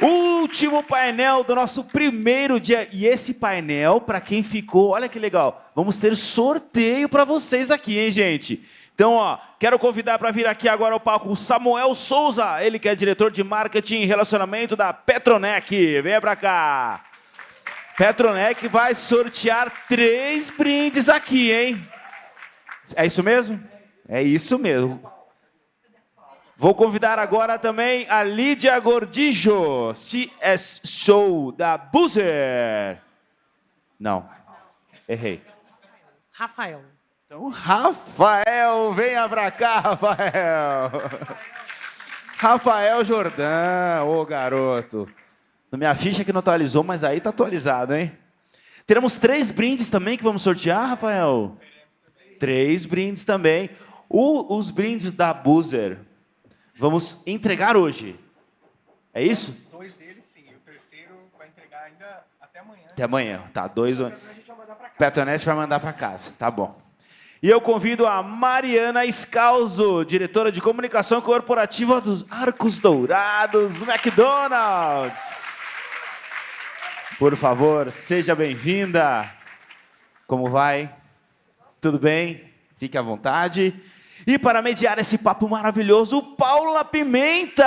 Último painel do nosso primeiro dia. E esse painel, para quem ficou, olha que legal. Vamos ter sorteio para vocês aqui, hein, gente? Então, ó, quero convidar para vir aqui agora ao palco o Samuel Souza, ele que é diretor de marketing e relacionamento da Petronec. Venha para cá. Petronec vai sortear 3 brindes aqui, hein? É isso mesmo? É isso mesmo. Vou convidar agora também a Lídia Gordijo, CSO da Boozer. Não, errei. Rafael. Então, Rafael, venha pra cá, Rafael. Rafael Jordan, ô garoto. Na minha ficha que não atualizou, mas aí tá atualizado, hein? Teremos 3 brindes também que vamos sortear, Rafael? 3 brindes também. Os brindes da Boozer vamos entregar hoje. É isso? 2 deles, sim. E o terceiro vai entregar ainda até amanhã. Até amanhã, tá? 2. Petronet vai mandar para casa, tá bom. E eu convido a Mariana Scalzo, diretora de comunicação corporativa dos Arcos Dourados do McDonald's. Por favor, seja bem-vinda. Como vai? Tudo bem? Fique à vontade. E para mediar esse papo maravilhoso, Paula Pimenta.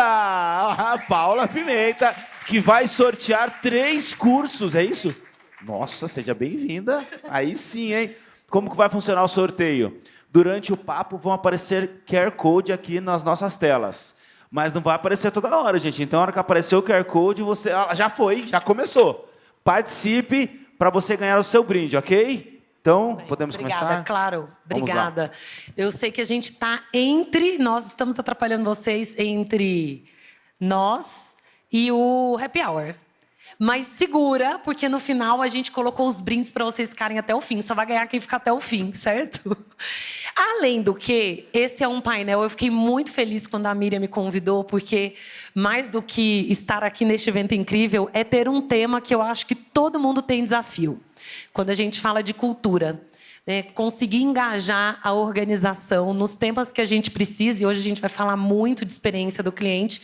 Paula Pimenta, que vai sortear 3 cursos, é isso? Nossa, seja bem-vinda. Aí sim, hein? Como que vai funcionar o sorteio? Durante o papo vão aparecer QR Code aqui nas nossas telas. Mas não vai aparecer toda hora, gente. Então, na hora que aparecer o QR Code, você... já foi, já começou. Participe para você ganhar o seu brinde, ok? Então, Bem, podemos obrigada, começar? Claro, obrigada. Eu sei que a gente está nós estamos atrapalhando vocês entre nós e o Happy Hour. Mas segura, porque no final a gente colocou os brindes para vocês ficarem até o fim. Só vai ganhar quem ficar até o fim, certo? Além do que, esse é um painel, eu fiquei muito feliz quando a Miriam me convidou, porque mais do que estar aqui neste evento incrível, é ter um tema que eu acho que todo mundo tem desafio. Quando a gente fala de cultura, né? Conseguir engajar a organização nos temas que a gente precisa, e hoje a gente vai falar muito de experiência do cliente,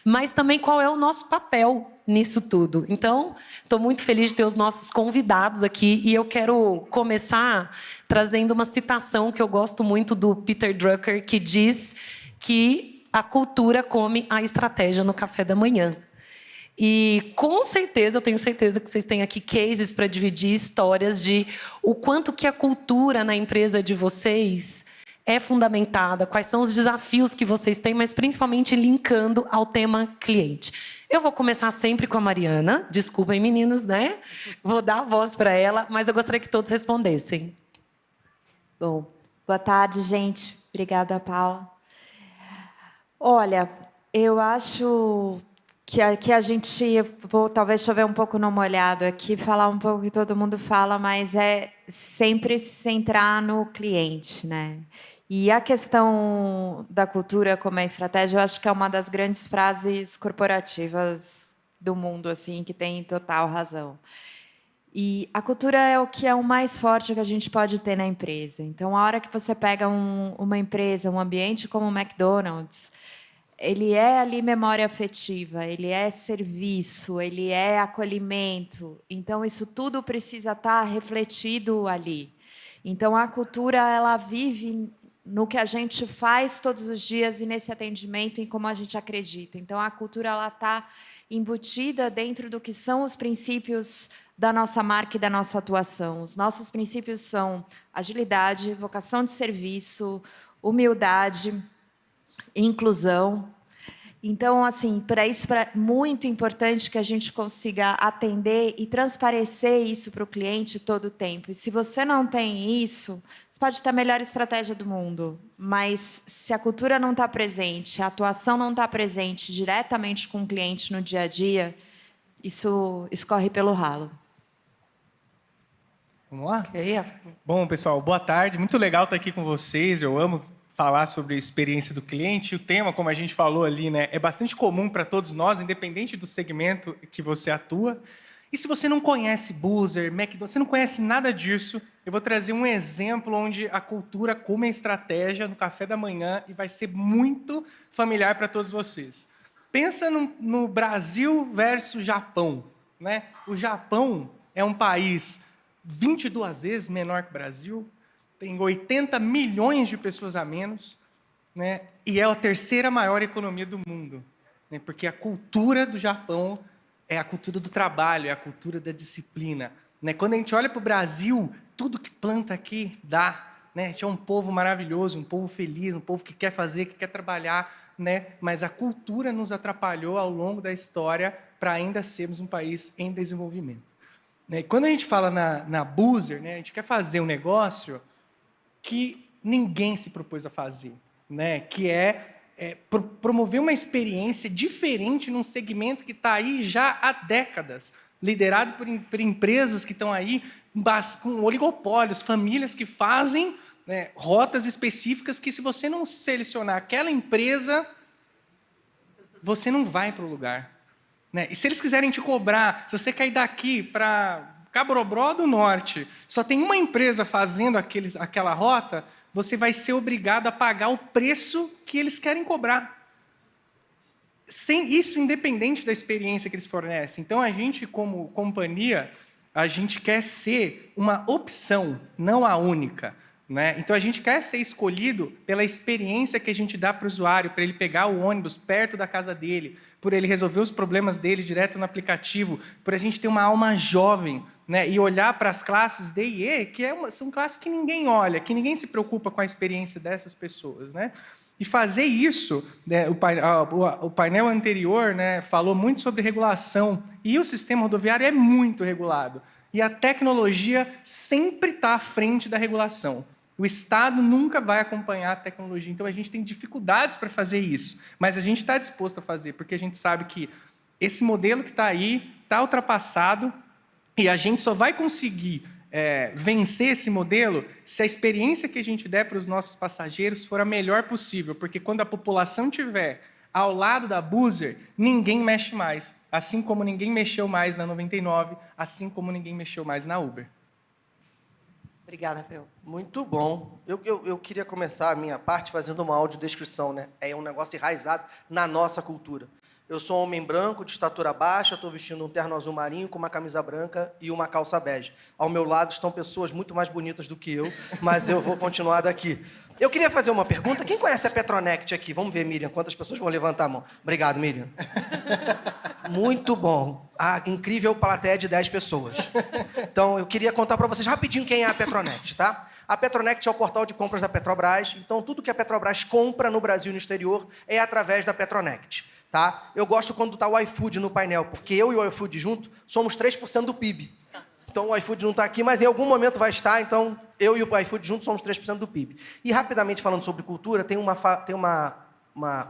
mas também qual é o nosso papel nisso tudo. Então, estou muito feliz de ter os nossos convidados aqui e eu quero começar trazendo uma citação que eu gosto muito do Peter Drucker, que diz que a cultura come a estratégia no café da manhã. E, com certeza, eu tenho certeza que vocês têm aqui cases para dividir histórias de o quanto que a cultura na empresa de vocês é fundamentada, quais são os desafios que vocês têm, mas principalmente linkando ao tema cliente. Eu vou começar sempre com a Mariana. Desculpem, meninos, né? Vou dar a voz para ela, mas eu gostaria que todos respondessem. Bom, boa tarde, gente. Obrigada, Paula. Olha, eu acho que aqui a gente... Vou talvez chover um pouco no molhado aqui, falar um pouco que todo mundo fala, mas é sempre se centrar no cliente, né? E a questão da cultura como a estratégia, eu acho que é uma das grandes frases corporativas do mundo, assim, que tem total razão. E a cultura é o que é o mais forte que a gente pode ter na empresa. Então, a hora que você pega uma empresa, um ambiente como o McDonald's, ele é ali memória afetiva, ele é serviço, ele é acolhimento. Então, isso tudo precisa estar refletido ali. Então, a cultura, ela vive no que a gente faz todos os dias e nesse atendimento, em como a gente acredita. Então, a cultura está embutida dentro do que são os princípios da nossa marca e da nossa atuação. Os nossos princípios são agilidade, vocação de serviço, humildade, inclusão. Então, assim, para isso é muito importante que a gente consiga atender e transparecer isso para o cliente todo o tempo. E se você não tem isso, você pode ter a melhor estratégia do mundo, mas se a cultura não está presente, a atuação não está presente diretamente com o cliente no dia a dia, isso escorre pelo ralo. Vamos lá? Okay. Bom, pessoal, boa tarde. Muito legal estar aqui com vocês. Eu amo falar sobre a experiência do cliente. O tema, como a gente falou ali, né, é bastante comum para todos nós, independente do segmento que você atua. E se você não conhece Boozer, McDonald's, você não conhece nada disso, eu vou trazer um exemplo onde a cultura come a estratégia no café da manhã e vai ser muito familiar para todos vocês. Pensa no Brasil versus Japão, né? O Japão é um país 22 vezes menor que o Brasil, tem 80 milhões de pessoas a menos, né? E é a terceira maior economia do mundo, né? Porque a cultura do Japão é a cultura do trabalho, é a cultura da disciplina, né? Quando a gente olha para o Brasil, tudo que planta aqui dá, né? A gente é um povo maravilhoso, um povo feliz, um povo que quer fazer, que quer trabalhar, né? Mas a cultura nos atrapalhou ao longo da história para ainda sermos um país em desenvolvimento. E quando a gente fala na Boozer, né, a gente quer fazer um negócio que ninguém se propôs a fazer, né, que é promover uma experiência diferente num segmento que está aí já há décadas, liderado por empresas que estão aí com oligopólios, famílias que fazem, né, rotas específicas que, se você não selecionar aquela empresa, você não vai para o lugar. Né? E se eles quiserem te cobrar, se você cair daqui para Cabrobró do Norte, só tem uma empresa fazendo aquela rota, você vai ser obrigado a pagar o preço que eles querem cobrar. Isso independente da experiência que eles fornecem. Então, a gente, como companhia, a gente quer ser uma opção, não a única. Né? Então, a gente quer ser escolhido pela experiência que a gente dá para o usuário, para ele pegar o ônibus perto da casa dele, por ele resolver os problemas dele direto no aplicativo, por a gente ter uma alma jovem, né? E olhar para as classes D e E, que são classes que ninguém olha, que ninguém se preocupa com a experiência dessas pessoas. Né? E fazer isso, né, o painel anterior, né, falou muito sobre regulação, e o sistema rodoviário é muito regulado. E a tecnologia sempre está à frente da regulação. O Estado nunca vai acompanhar a tecnologia, então a gente tem dificuldades para fazer isso, mas a gente está disposto a fazer, porque a gente sabe que esse modelo que está aí está ultrapassado e a gente só vai conseguir vencer esse modelo se a experiência que a gente der para os nossos passageiros for a melhor possível, porque quando a população tiver ao lado da Boozer, ninguém mexe mais, assim como ninguém mexeu mais na 99, assim como ninguém mexeu mais na Uber. Obrigada, Fel. Muito bom. Eu queria começar a minha parte fazendo uma audiodescrição, né? É um negócio enraizado na nossa cultura. Eu sou um homem branco, de estatura baixa, estou vestindo um terno azul marinho com uma camisa branca e uma calça bege. Ao meu lado estão pessoas muito mais bonitas do que eu, mas eu vou continuar daqui. Eu queria fazer uma pergunta. Quem conhece a Petronet aqui? Vamos ver, Miriam, quantas pessoas vão levantar a mão. Obrigado, Miriam. Muito bom. A incrível plateia de 10 pessoas. Então, eu queria contar para vocês rapidinho quem é a Petronet, tá? A Petronet é o portal de compras da Petrobras. Então, tudo que a Petrobras compra no Brasil e no exterior é através da Petronet, tá? Eu gosto quando está o iFood no painel, porque eu e o iFood junto somos 3% do PIB. Então, o iFood não está aqui, mas em algum momento vai estar, então eu e o iFood juntos somos 3% do PIB. E, rapidamente falando sobre cultura, tem um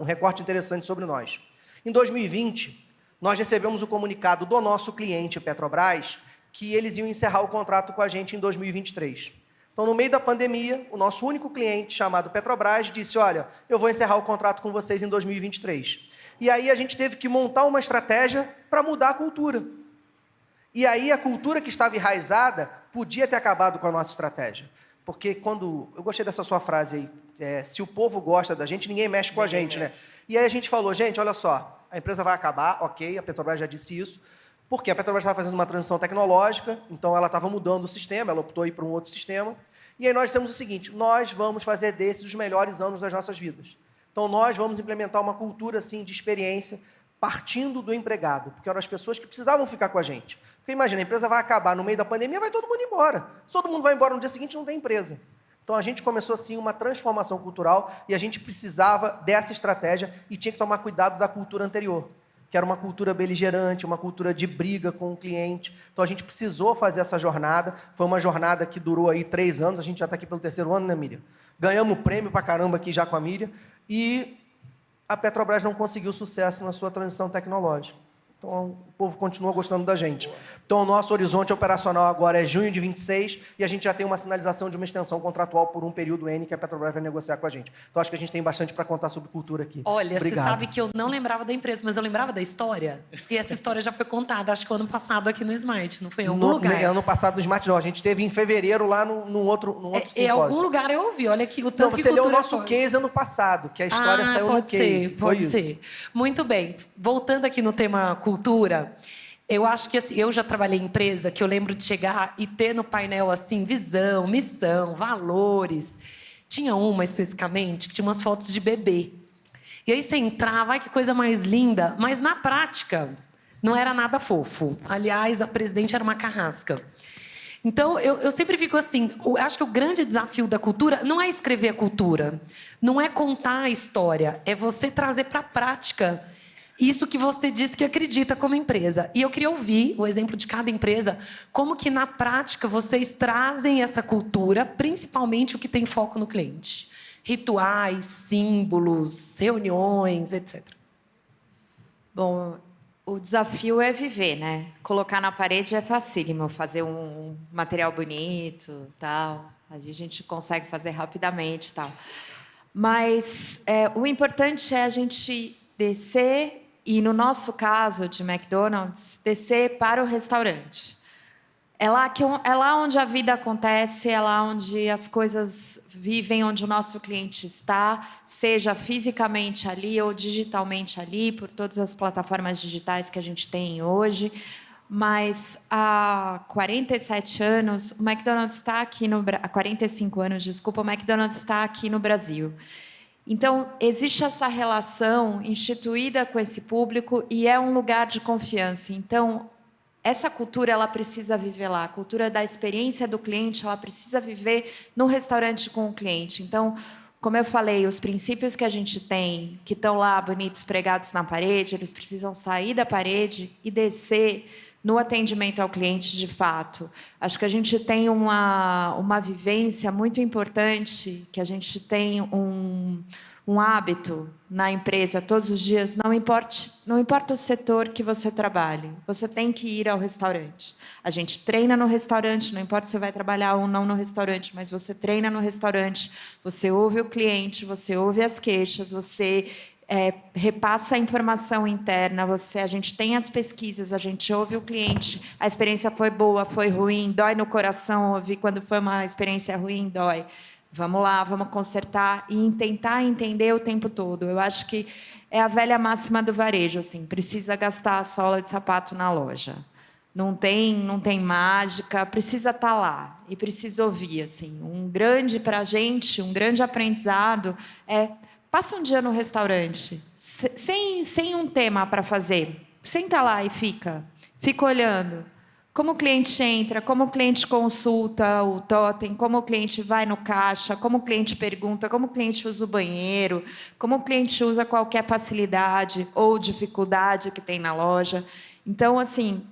recorte interessante sobre nós. Em 2020, nós recebemos o comunicado do nosso cliente, Petrobras, que eles iam encerrar o contrato com a gente em 2023. Então, no meio da pandemia, o nosso único cliente, chamado Petrobras, disse, olha, eu vou encerrar o contrato com vocês em 2023. E aí a gente teve que montar uma estratégia para mudar a cultura. E aí a cultura que estava enraizada podia ter acabado com a nossa estratégia. Porque quando... Eu gostei dessa sua frase aí. Se o povo gosta da gente, ninguém mexe com a gente, né? E aí a gente falou, gente, olha só, a empresa vai acabar, ok, a Petrobras já disse isso, porque a Petrobras estava fazendo uma transição tecnológica, então ela estava mudando o sistema, ela optou ir para um outro sistema. E aí nós dissemos o seguinte, nós vamos fazer desses os melhores anos das nossas vidas. Então nós vamos implementar uma cultura assim, de experiência, partindo do empregado, porque eram as pessoas que precisavam ficar com a gente. Porque imagina, a empresa vai acabar no meio da pandemia, vai todo mundo embora. Se todo mundo vai embora no dia seguinte, não tem empresa. Então a gente começou assim uma transformação cultural e a gente precisava dessa estratégia e tinha que tomar cuidado da cultura anterior, que era uma cultura beligerante, uma cultura de briga com o cliente. Então a gente precisou fazer essa jornada. Foi uma jornada que durou aí 3 anos, a gente já está aqui pelo 3º ano, né, Miriam? Ganhamos prêmio pra caramba aqui já com a Miriam. E a Petrobras não conseguiu sucesso na sua transição tecnológica. Então, o povo continua gostando da gente. Então, o nosso horizonte operacional agora é junho de 26 e a gente já tem uma sinalização de uma extensão contratual por um período N que a Petrobras vai negociar com a gente. Então, acho que a gente tem bastante para contar sobre cultura aqui. Olha, Obrigado. você sabe que eu não lembrava da empresa, mas eu lembrava da história. E essa história já foi contada, acho que o ano passado aqui no Smart, não foi em algum lugar? Ano passado no Smart, não. A gente teve em fevereiro lá num outro simpósio. Em algum lugar eu ouvi, olha aqui o tanto Não, que você leu o cultura nosso forte. case ano passado, que a história saiu no case. Pode ser. Muito bem. Voltando aqui no tema cultura, eu acho que assim, eu já trabalhei em empresa que eu lembro de chegar e ter no painel assim visão, missão, valores. Tinha uma especificamente que tinha umas fotos de bebê. E aí você entrava, ai que coisa mais linda, mas na prática não era nada fofo. Aliás, a presidente era uma carrasca. Então, eu sempre fico assim, acho que o grande desafio da cultura não é escrever a cultura, não é contar a história, é você trazer para a prática isso que você disse que acredita como empresa. E eu queria ouvir o exemplo de cada empresa, como que na prática vocês trazem essa cultura, principalmente o que tem foco no cliente. Rituais, símbolos, reuniões, etc. Bom, o desafio é viver, né? Colocar na parede é facílimo, fazer um material bonito, tal. A gente consegue fazer rapidamente, tal. Mas o importante é a gente descer e, no nosso caso de McDonald's, descer para o restaurante. É lá onde a vida acontece, é lá onde as coisas vivem, onde o nosso cliente está, seja fisicamente ali ou digitalmente ali, por todas as plataformas digitais que a gente tem hoje. Mas há 47 anos, o McDonald's está aqui há 45 anos, desculpa, o McDonald's está aqui no Brasil. Então, existe essa relação instituída com esse público e é um lugar de confiança. Então, essa cultura ela precisa viver lá. A cultura da experiência do cliente ela precisa viver no restaurante com o cliente. Então, como eu falei, os princípios que a gente tem, que estão lá bonitos pregados na parede, eles precisam sair da parede e descer no atendimento ao cliente de fato. Acho que a gente tem uma vivência muito importante, que a gente tem um hábito na empresa todos os dias, não importa o setor que você trabalhe, você tem que ir ao restaurante. A gente treina no restaurante, não importa se você vai trabalhar ou não no restaurante, mas você treina no restaurante, você ouve o cliente, você ouve as queixas, você repassa a informação interna, a gente tem as pesquisas, a gente ouve o cliente, a experiência foi boa, foi ruim, dói no coração ouvir quando foi uma experiência ruim, dói. Vamos lá, vamos consertar e tentar entender o tempo todo. Eu acho que é a velha máxima do varejo, assim, precisa gastar a sola de sapato na loja. Não tem mágica, precisa estar lá e precisa ouvir, assim. Para a gente, um grande aprendizado é passa um dia no restaurante, sem um tema para fazer. Senta lá e fica olhando. Como o cliente entra, como o cliente consulta o totem, como o cliente vai no caixa, como o cliente pergunta, como o cliente usa o banheiro, como o cliente usa qualquer facilidade ou dificuldade que tem na loja. Então, assim,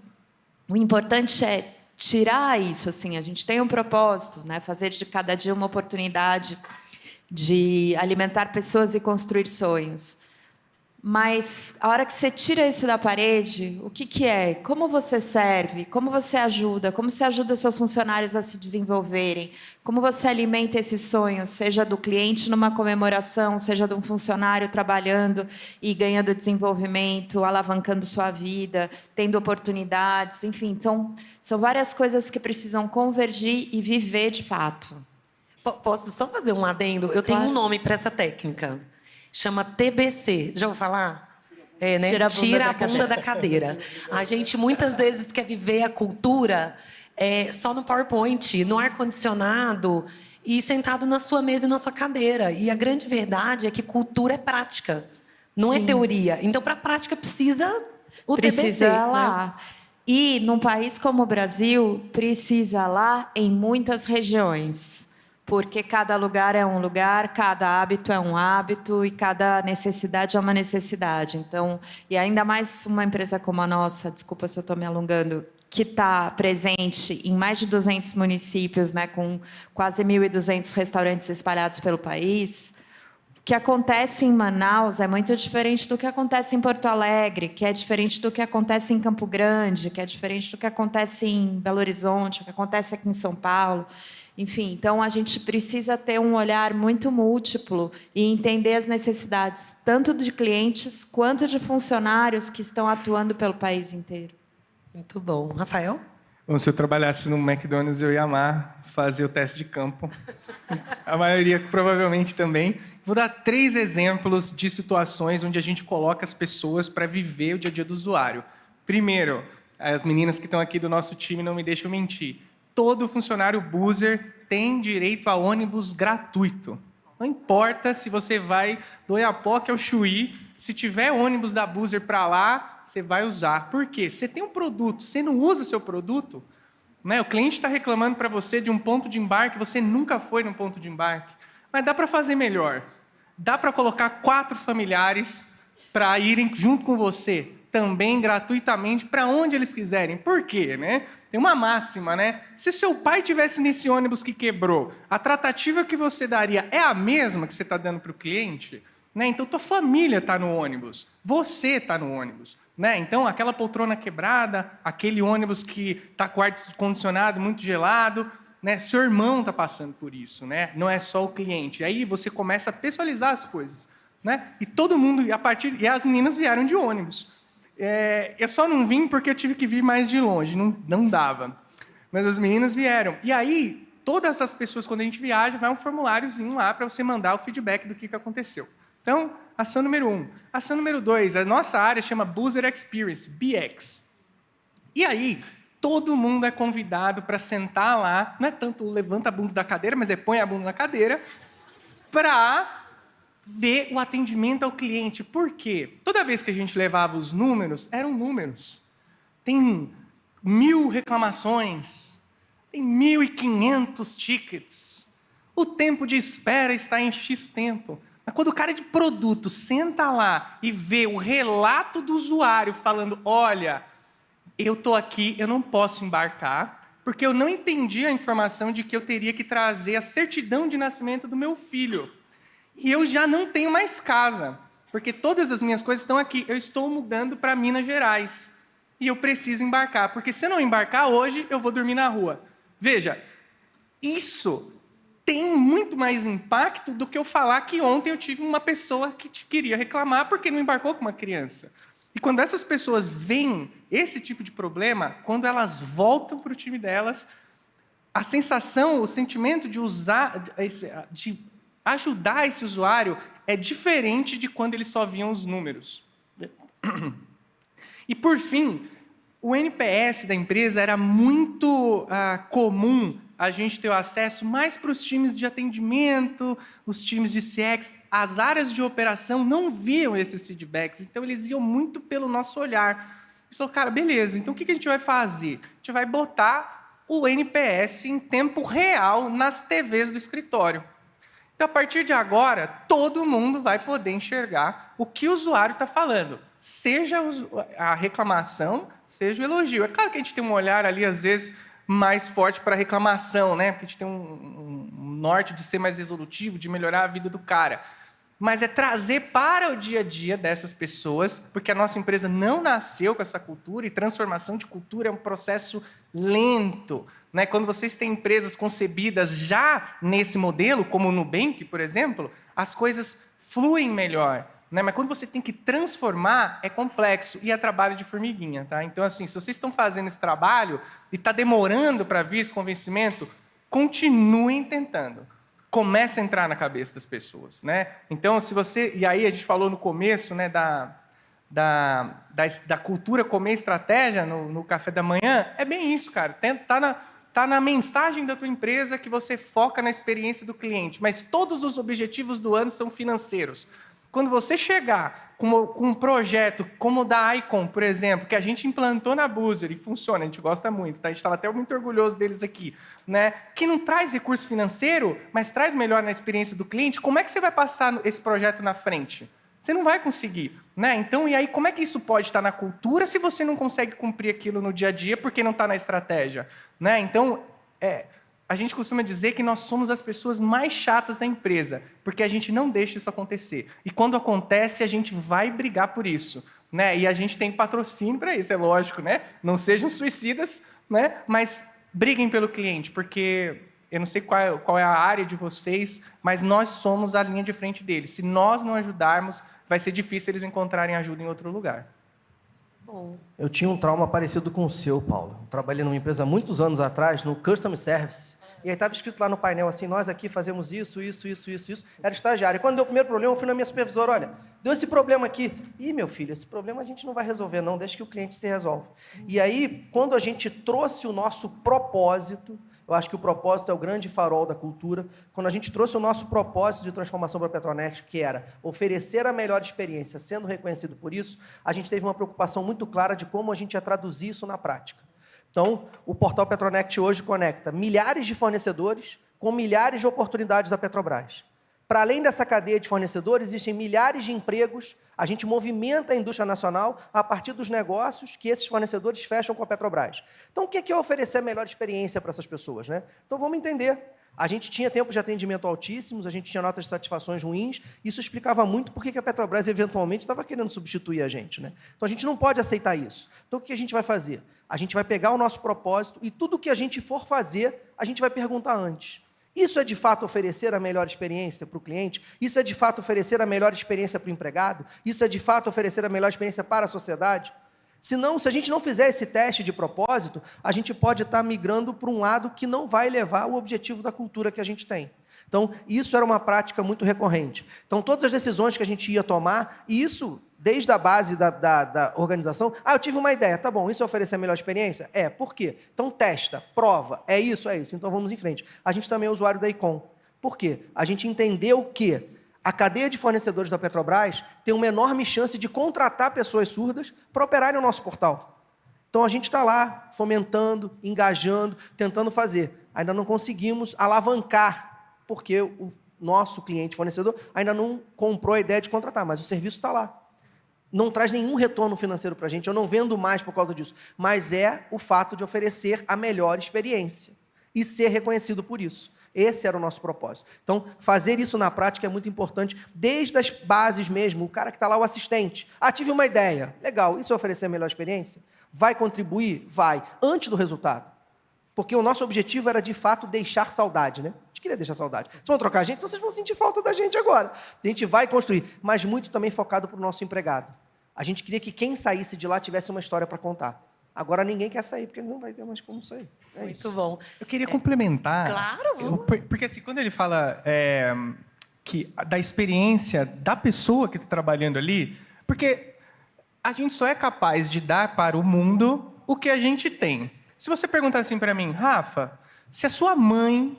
o importante é tirar isso. Assim, a gente tem um propósito, né? Fazer de cada dia uma oportunidade de alimentar pessoas e construir sonhos. Mas, a hora que você tira isso da parede, o que é? Como você serve? Como você ajuda seus funcionários a se desenvolverem? Como você alimenta esses sonhos, seja do cliente numa comemoração, seja de um funcionário trabalhando e ganhando desenvolvimento, alavancando sua vida, tendo oportunidades, enfim. São várias coisas que precisam convergir e viver de fato. Posso só fazer um adendo? Eu tenho um nome para essa técnica. Chama TBC. Já ouviu falar? Né? Tira a bunda da cadeira. A gente muitas vezes quer viver a cultura só no PowerPoint, no ar-condicionado e sentado na sua mesa e na sua cadeira. E a grande verdade é que cultura é prática, não é teoria. Então, para a prática, precisa o TBC. Precisa lá. Né? E, num país como o Brasil, precisa lá em muitas regiões. Porque cada lugar é um lugar, cada hábito é um hábito e cada necessidade é uma necessidade. Então, e ainda mais uma empresa como a nossa, desculpa se eu estou me alongando, que está presente em mais de 200 municípios, né, com quase 1.200 restaurantes espalhados pelo país, que acontece em Manaus é muito diferente do que acontece em Porto Alegre, que é diferente do que acontece em Campo Grande, que é diferente do que acontece em Belo Horizonte, o que acontece aqui em São Paulo. Enfim, então a gente precisa ter um olhar muito múltiplo e entender as necessidades tanto de clientes quanto de funcionários que estão atuando pelo país inteiro. Muito bom. Rafael? Bom, se eu trabalhasse no McDonald's, eu ia amar fazer o teste de campo. A maioria provavelmente também. Vou dar 3 exemplos de situações onde a gente coloca as pessoas para viver o dia a dia do usuário. Primeiro, as meninas que estão aqui do nosso time não me deixam mentir. Todo funcionário Boozer tem direito a ônibus gratuito. Não importa se você vai do Oiapoque ao Chuí, se tiver ônibus da Boozer para lá, você vai usar. Por quê? Você tem um produto, você não usa seu produto, né? O cliente está reclamando para você de um ponto de embarque, você nunca foi num ponto de embarque. Mas dá para fazer melhor. Dá para colocar 4 familiares para irem junto com você, também gratuitamente, para onde eles quiserem. Por quê, né? Tem uma máxima, né? Se seu pai tivesse nesse ônibus que quebrou, a tratativa que você daria é a mesma que você está dando para o cliente? Né? Então, tua família está no ônibus, você está no ônibus. Né? Então, aquela poltrona quebrada, aquele ônibus que está com ar-condicionado muito gelado, né? Seu irmão está passando por isso, né? Não é só o cliente. E aí você começa a pessoalizar as coisas. Né? E todo mundo, e as meninas vieram de ônibus. Eu só não vim porque eu tive que vir mais de longe, não dava. Mas as meninas vieram. E aí, todas essas pessoas, quando a gente viaja, vai um formuláriozinho lá para você mandar o feedback do que aconteceu. Então, ação número 1. Ação número 2, a nossa área chama Boozer Experience, BX. E aí, todo mundo é convidado para sentar lá, não é tanto levanta a bunda da cadeira, mas põe a bunda na cadeira, para ver o atendimento ao cliente. Por quê? Toda vez que a gente levava os números, eram números. Tem 1000 reclamações, tem 1.500 tickets. O tempo de espera está em X tempo. Mas quando o cara de produto senta lá e vê o relato do usuário falando, olha, eu estou aqui, eu não posso embarcar, porque eu não entendi a informação de que eu teria que trazer a certidão de nascimento do meu filho. E eu já não tenho mais casa, porque todas as minhas coisas estão aqui. Eu estou mudando para Minas Gerais. E eu preciso embarcar, porque se eu não embarcar hoje, eu vou dormir na rua. Veja, isso tem muito mais impacto do que eu falar que ontem eu tive uma pessoa que queria reclamar porque não embarcou com uma criança. E quando essas pessoas veem esse tipo de problema, quando elas voltam para o time delas, a sensação, o sentimento de de ajudar esse usuário é diferente de quando eles só viam os números. E, por fim, o NPS da empresa era muito comum a gente ter o acesso mais para os times de atendimento, os times de CX. As áreas de operação não viam esses feedbacks, então eles iam muito pelo nosso olhar. A gente falou, cara, beleza, então o que a gente vai fazer? A gente vai botar o NPS em tempo real nas TVs do escritório. Então, a partir de agora, todo mundo vai poder enxergar o que o usuário está falando. Seja a reclamação, seja o elogio. É claro que a gente tem um olhar ali, às vezes, mais forte para a reclamação, né? Porque a gente tem um norte de ser mais resolutivo, de melhorar a vida do cara. Mas é trazer para o dia a dia dessas pessoas, porque a nossa empresa não nasceu com essa cultura, e transformação de cultura é um processo lento. Né? Quando vocês têm empresas concebidas já nesse modelo, como o Nubank, por exemplo, as coisas fluem melhor. Né? Mas quando você tem que transformar, é complexo e é trabalho de formiguinha. Tá? Então, assim, se vocês estão fazendo esse trabalho e está demorando para vir esse convencimento, continuem tentando. Começa a entrar na cabeça das pessoas. Né? Então, se você... E aí a gente falou no começo, né, da cultura comer estratégia no café da manhã, é bem isso, cara. Tá na mensagem da tua empresa que você foca na experiência do cliente, mas todos os objetivos do ano são financeiros. Quando você chegar com um projeto como o da Icon, por exemplo, que a gente implantou na Boozer e funciona, a gente gosta muito, tá? A gente estava até muito orgulhoso deles aqui, né? Que não traz recurso financeiro, mas traz melhor na experiência do cliente, como é que você vai passar esse projeto na frente? Você não vai conseguir, né? Então, e aí, como é que isso pode estar na cultura se você não consegue cumprir aquilo no dia a dia porque não está na estratégia? Né? Então, A gente costuma dizer que nós somos as pessoas mais chatas da empresa, porque a gente não deixa isso acontecer. E quando acontece, a gente vai brigar por isso, né? E a gente tem patrocínio para isso, é lógico, né? Não sejam suicidas, né? Mas briguem pelo cliente, porque eu não sei qual é a área de vocês, mas nós somos a linha de frente deles. Se nós não ajudarmos, vai ser difícil eles encontrarem ajuda em outro lugar. Bom. Eu tinha um trauma parecido com o seu, Paulo. Eu trabalhei numa empresa há muitos anos atrás, no Customer Service. E aí estava escrito lá no painel assim, nós aqui fazemos isso. Era estagiário. E quando deu o primeiro problema, eu fui na minha supervisora, olha, deu esse problema aqui. Ih, meu filho, esse problema a gente não vai resolver não, deixa que o cliente se resolve. E aí, quando a gente trouxe o nosso propósito, eu acho que o propósito é o grande farol da cultura, quando a gente trouxe o nosso propósito de transformação para a Petronet, que era oferecer a melhor experiência, sendo reconhecido por isso, a gente teve uma preocupação muito clara de como a gente ia traduzir isso na prática. Então, o portal Petronet hoje conecta milhares de fornecedores com milhares de oportunidades da Petrobras. Para além dessa cadeia de fornecedores, existem milhares de empregos, a gente movimenta a indústria nacional a partir dos negócios que esses fornecedores fecham com a Petrobras. Então, o que é oferecer a melhor experiência para essas pessoas, né? Então, vamos entender. A gente tinha tempos de atendimento altíssimos, a gente tinha notas de satisfações ruins, isso explicava muito por que a Petrobras, eventualmente, estava querendo substituir a gente, né? Então, a gente não pode aceitar isso. Então, o que a gente vai fazer? A gente vai pegar o nosso propósito e tudo que a gente for fazer, a gente vai perguntar antes. Isso é, de fato, oferecer a melhor experiência para o cliente? Isso é, de fato, oferecer a melhor experiência para o empregado? Isso é, de fato, oferecer a melhor experiência para a sociedade? Senão, se a gente não fizer esse teste de propósito, a gente pode estar migrando para um lado que não vai levar ao objetivo da cultura que a gente tem. Então, isso era uma prática muito recorrente. Então, todas as decisões que a gente ia tomar, e isso desde a base da organização, eu tive uma ideia, tá bom, isso é oferecer a melhor experiência? É, por quê? Então, testa, prova, é isso, então vamos em frente. A gente também é usuário da Icom. Por quê? A gente entendeu que a cadeia de fornecedores da Petrobras tem uma enorme chance de contratar pessoas surdas para operarem o nosso portal. Então, a gente está lá, fomentando, engajando, tentando fazer. Ainda não conseguimos alavancar, porque o nosso cliente fornecedor ainda não comprou a ideia de contratar, mas o serviço está lá. Não traz nenhum retorno financeiro para a gente, eu não vendo mais por causa disso, mas é o fato de oferecer a melhor experiência e ser reconhecido por isso. Esse era o nosso propósito. Então, fazer isso na prática é muito importante, desde as bases mesmo, o cara que está lá, o assistente. Tive uma ideia, legal, isso é oferecer a melhor experiência? Vai contribuir? Vai, antes do resultado. Porque o nosso objetivo era, de fato, deixar saudade, né? A gente queria deixar saudade. Vocês vão trocar a gente, então vocês vão sentir falta da gente agora. A gente vai construir, mas muito também focado para o nosso empregado. A gente queria que quem saísse de lá tivesse uma história para contar. Agora ninguém quer sair, porque não vai ter mais como sair. Muito isso. bom. Eu queria complementar. Claro, vamos. Porque assim, quando ele fala que da experiência da pessoa que está trabalhando ali, porque a gente só é capaz de dar para o mundo o que a gente tem. Se você perguntar assim para mim, Rafa, se a sua mãe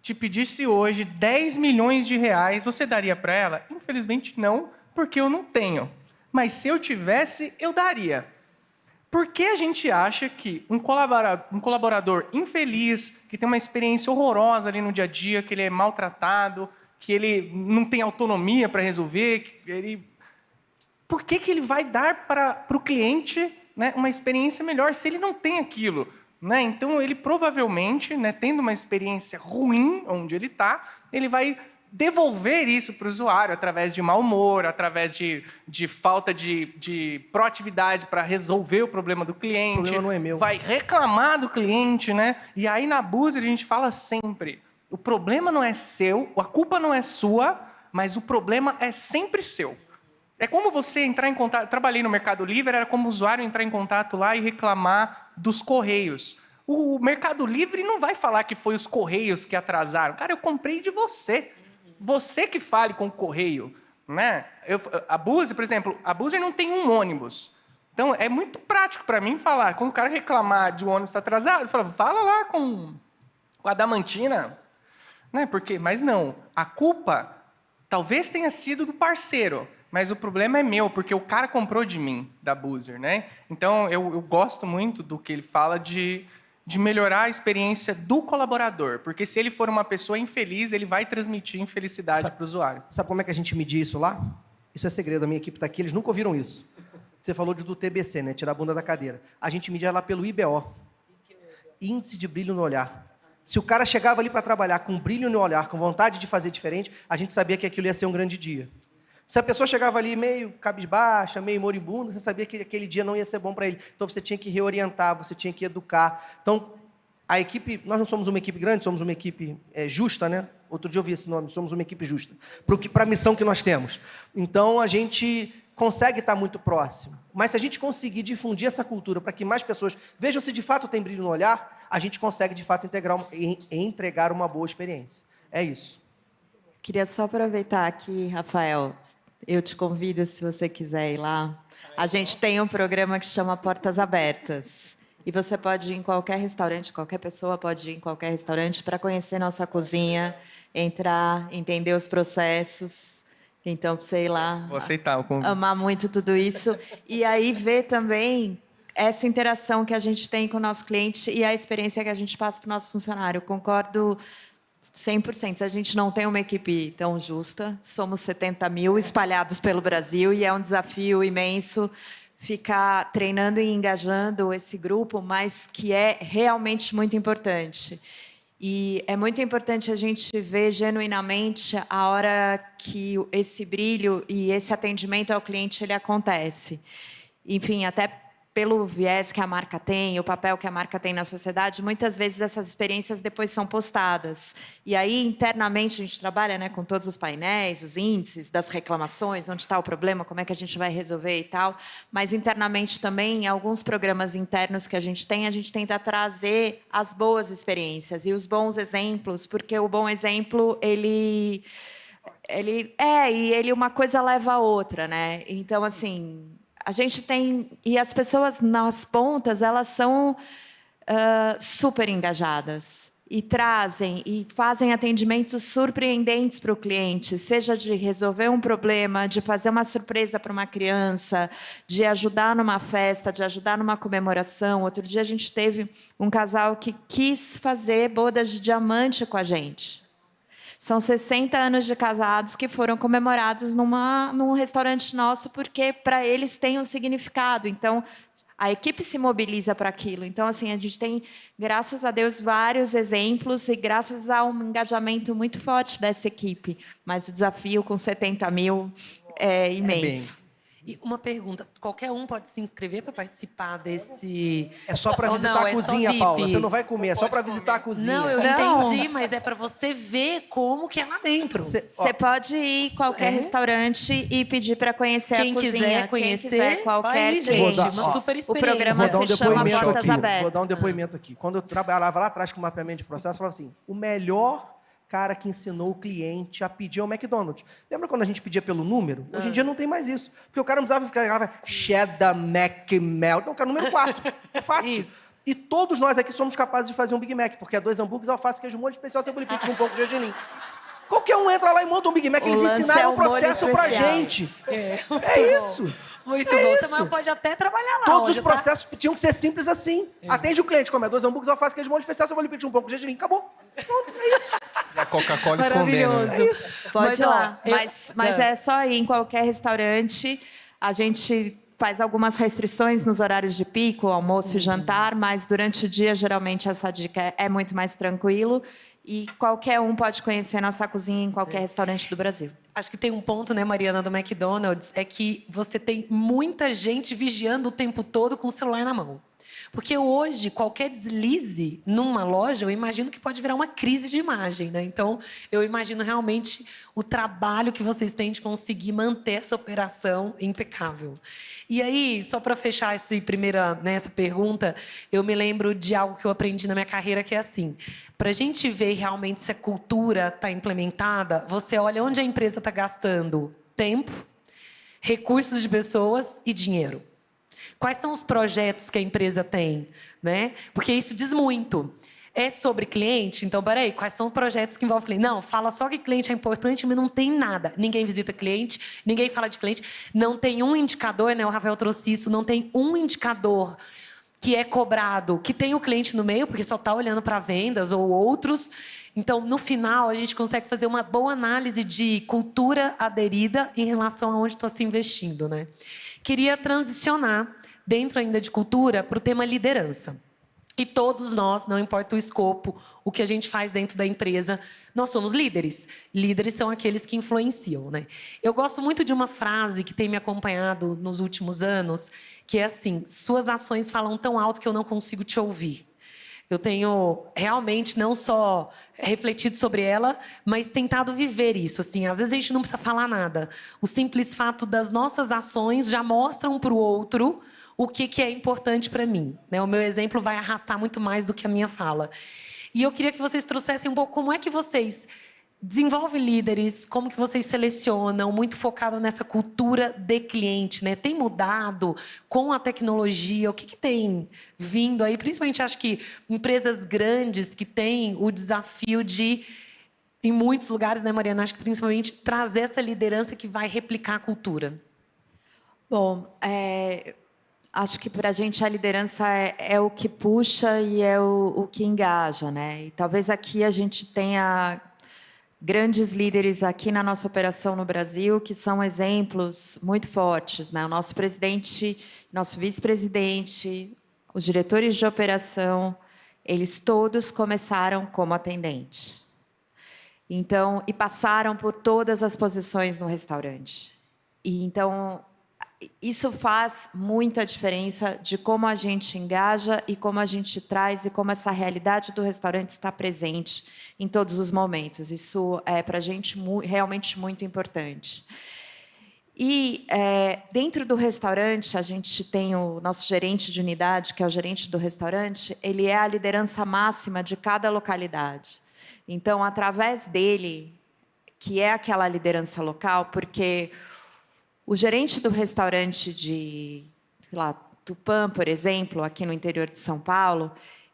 te pedisse hoje 10 milhões de reais, você daria para ela? Infelizmente não, porque eu não tenho. Mas se eu tivesse, eu daria. Por que a gente acha que um colaborador infeliz, que tem uma experiência horrorosa ali no dia a dia, que ele é maltratado, que ele não tem autonomia para resolver, por que ele vai dar para o cliente, né, uma experiência melhor se ele não tem aquilo? Né? Então, ele provavelmente, né, tendo uma experiência ruim onde ele está, ele vai devolver isso para o usuário através de mau humor, através de falta de proatividade para resolver o problema do cliente. O problema não é meu. Vai reclamar do cliente, né? E aí na Buzer a gente fala sempre, o problema não é seu, a culpa não é sua, mas o problema é sempre seu. É como você entrar em contato, trabalhei no Mercado Livre, era como o usuário entrar em contato lá e reclamar dos Correios. O Mercado Livre não vai falar que foi os Correios que atrasaram. Cara, eu comprei de você. Você que fale com o correio, né? A Buzer, por exemplo, a Buzer não tem um ônibus. Então, é muito prático para mim falar. Quando o cara reclamar de um ônibus estar atrasado, eu falo, fala lá com a Adamantina. Né? Mas não, a culpa talvez tenha sido do parceiro, mas o problema é meu, porque o cara comprou de mim, da Buzer. Né? Então, eu gosto muito do que ele fala de melhorar a experiência do colaborador, porque se ele for uma pessoa infeliz, ele vai transmitir infelicidade para o usuário. Sabe como é que a gente media isso lá? Isso é segredo, a minha equipe está aqui, eles nunca ouviram isso. Você falou do TBC, né? Tirar a bunda da cadeira. A gente media lá pelo IBO. Índice de brilho no olhar. Se o cara chegava ali para trabalhar com brilho no olhar, com vontade de fazer diferente, a gente sabia que aquilo ia ser um grande dia. Se a pessoa chegava ali meio cabisbaixa, meio moribunda, você sabia que aquele dia não ia ser bom para ele. Então você tinha que reorientar, você tinha que educar. Então, a equipe, nós não somos uma equipe grande, somos uma equipe justa, né? Outro dia eu ouvi esse nome, somos uma equipe justa, para a missão que nós temos. Então, a gente consegue estar muito próximo. Mas se a gente conseguir difundir essa cultura para que mais pessoas vejam se de fato tem brilho no olhar, a gente consegue, de fato, entregar uma boa experiência. É isso. Queria só aproveitar aqui, Rafael, eu te convido, se você quiser ir lá. A gente tem um programa que chama Portas Abertas. E você pode ir em qualquer restaurante, qualquer pessoa pode ir em qualquer restaurante para conhecer nossa cozinha, entrar, entender os processos. Então, sei lá, Vou aceitar o convite. amar muito tudo isso. E aí ver também essa interação que a gente tem com o nosso cliente e a experiência que a gente passa para o nosso funcionário. Eu concordo 100%. A gente não tem uma equipe tão justa. Somos 70 mil espalhados pelo Brasil e é um desafio imenso ficar treinando e engajando esse grupo, mas que é realmente muito importante. E é muito importante a gente ver genuinamente a hora que esse brilho e esse atendimento ao cliente ele acontece. Enfim, até pelo viés que a marca tem, o papel que a marca tem na sociedade, muitas vezes essas experiências depois são postadas. E aí, internamente, a gente trabalha, né, com todos os painéis, os índices das reclamações, onde está o problema, como é que a gente vai resolver e tal. Mas, internamente também, em alguns programas internos que a gente tenta trazer as boas experiências e os bons exemplos, porque o bom exemplo, ele uma coisa leva a outra, né? Então, assim, a gente tem... E as pessoas nas pontas, elas são super engajadas. E trazem e fazem atendimentos surpreendentes para o cliente, seja de resolver um problema, de fazer uma surpresa para uma criança, de ajudar numa festa, de ajudar numa comemoração. Outro dia a gente teve um casal que quis fazer bodas de diamante com a gente. São 60 anos de casados que foram comemorados num restaurante nosso, porque para eles tem um significado. Então, a equipe se mobiliza para aquilo. Então, assim, a gente tem, graças a Deus, vários exemplos e graças a um engajamento muito forte dessa equipe. Mas o desafio com 70 mil é imenso. E uma pergunta, qualquer um pode se inscrever para participar desse... É só para visitar não, a cozinha, é só Paula. VIP. Você não vai comer, é só para visitar a cozinha. Não, eu Não. entendi, mas é para você ver como que é lá dentro. Você pode ir em qualquer restaurante e pedir para conhecer Quem a cozinha. quiser conhecer, Quem quiser, qualquer vai, gente, cliente. Vou dar- uma super O experiência. programa Vou dar um se chama depoimento Portas aqui. Abertas. Vou dar um depoimento aqui. Quando eu trabalhava lá atrás com mapeamento de processo, eu falava assim, o melhor cara que ensinou o cliente a pedir ao McDonald's. Lembra quando a gente pedia pelo número? Hoje em dia não tem mais isso. Porque o cara não precisava ficar cheddar, McMelt. Não, cara, número 4. É fácil. Isso. E todos nós aqui somos capazes de fazer um Big Mac, porque é 2 hambúrgueres, alface, queijo, molho especial, cebola e pizza, um pouco de gergelim. Qualquer um entra lá e monta um Big Mac. O Eles lance ensinaram é o o molho processo pra especial. gente. Muito É bom. isso. Muito É bom. isso. Mas pode até trabalhar lá. Todos os olha, tá? processos tinham que ser simples assim. Atende o cliente, come 2 hambúrgueres, alface, queijo, molho especial, cebola e pizza, um pouco de gergelim. Acabou. Pronto, é isso. E a Coca-Cola escondendo. Maravilhoso. Né? É isso. Pode Mas, ir ó, lá. eu- Mas é só ir em qualquer restaurante. A gente faz algumas restrições nos horários de pico, almoço e jantar, mas durante o dia, geralmente, essa dica é muito mais tranquilo. E qualquer um pode conhecer nossa cozinha em qualquer restaurante do Brasil. Acho que tem um ponto, né, Mariana, do McDonald's, é que você tem muita gente vigiando o tempo todo com o celular na mão. Porque hoje, qualquer deslize numa loja, eu imagino que pode virar uma crise de imagem, né? Então, eu imagino realmente o trabalho que vocês têm de conseguir manter essa operação impecável. E aí, só para fechar essa pergunta, eu me lembro de algo que eu aprendi na minha carreira, que é assim, para a gente ver realmente se a cultura está implementada, você olha onde a empresa está gastando tempo, recursos de pessoas e dinheiro. Quais são os projetos que a empresa tem, né? Porque isso diz muito. É sobre cliente? Então, peraí, quais são os projetos que envolvem cliente? Não, fala só que cliente é importante, mas não tem nada. Ninguém visita cliente, ninguém fala de cliente. Não tem um indicador, né? O Rafael trouxe isso, não tem um indicador que é cobrado, que tem o cliente no meio, porque só está olhando para vendas ou outros. Então, no final, a gente consegue fazer uma boa análise de cultura aderida em relação a onde está se investindo, né? Queria transicionar, dentro ainda de cultura, para o tema liderança. E todos nós, não importa o escopo, o que a gente faz dentro da empresa, nós somos líderes. Líderes são aqueles que influenciam, né? Eu gosto muito de uma frase que tem me acompanhado nos últimos anos, que é assim: suas ações falam tão alto que eu não consigo te ouvir. Eu tenho realmente não só refletido sobre ela, mas tentado viver isso. Assim, às vezes a gente não precisa falar nada. O simples fato das nossas ações já mostram para o outro o que é importante para mim, né? O meu exemplo vai arrastar muito mais do que a minha fala. E eu queria que vocês trouxessem um pouco como é que vocês desenvolvem líderes, como que vocês selecionam, muito focado nessa cultura de cliente, né? Tem mudado com a tecnologia? O que tem vindo aí? Principalmente, acho que empresas grandes que têm o desafio de, em muitos lugares, né, Mariana? Acho que principalmente trazer essa liderança que vai replicar a cultura. Bom, acho que para a gente a liderança é o que puxa e é o que engaja, né? E talvez aqui a gente tenha grandes líderes aqui na nossa operação no Brasil que são exemplos muito fortes, né? O nosso presidente, nosso vice-presidente, os diretores de operação, eles todos começaram como atendente. Então, e passaram por todas as posições no restaurante. E então isso faz muita diferença de como a gente engaja e como a gente traz e como essa realidade do restaurante está presente em todos os momentos. Isso é para a gente realmente muito importante. E dentro do restaurante, a gente tem o nosso gerente de unidade, que é o gerente do restaurante, ele é a liderança máxima de cada localidade. Então, através dele, que é aquela liderança local, porque o gerente do restaurante de, sei lá, Tupã, por exemplo, aqui no interior de São Paulo,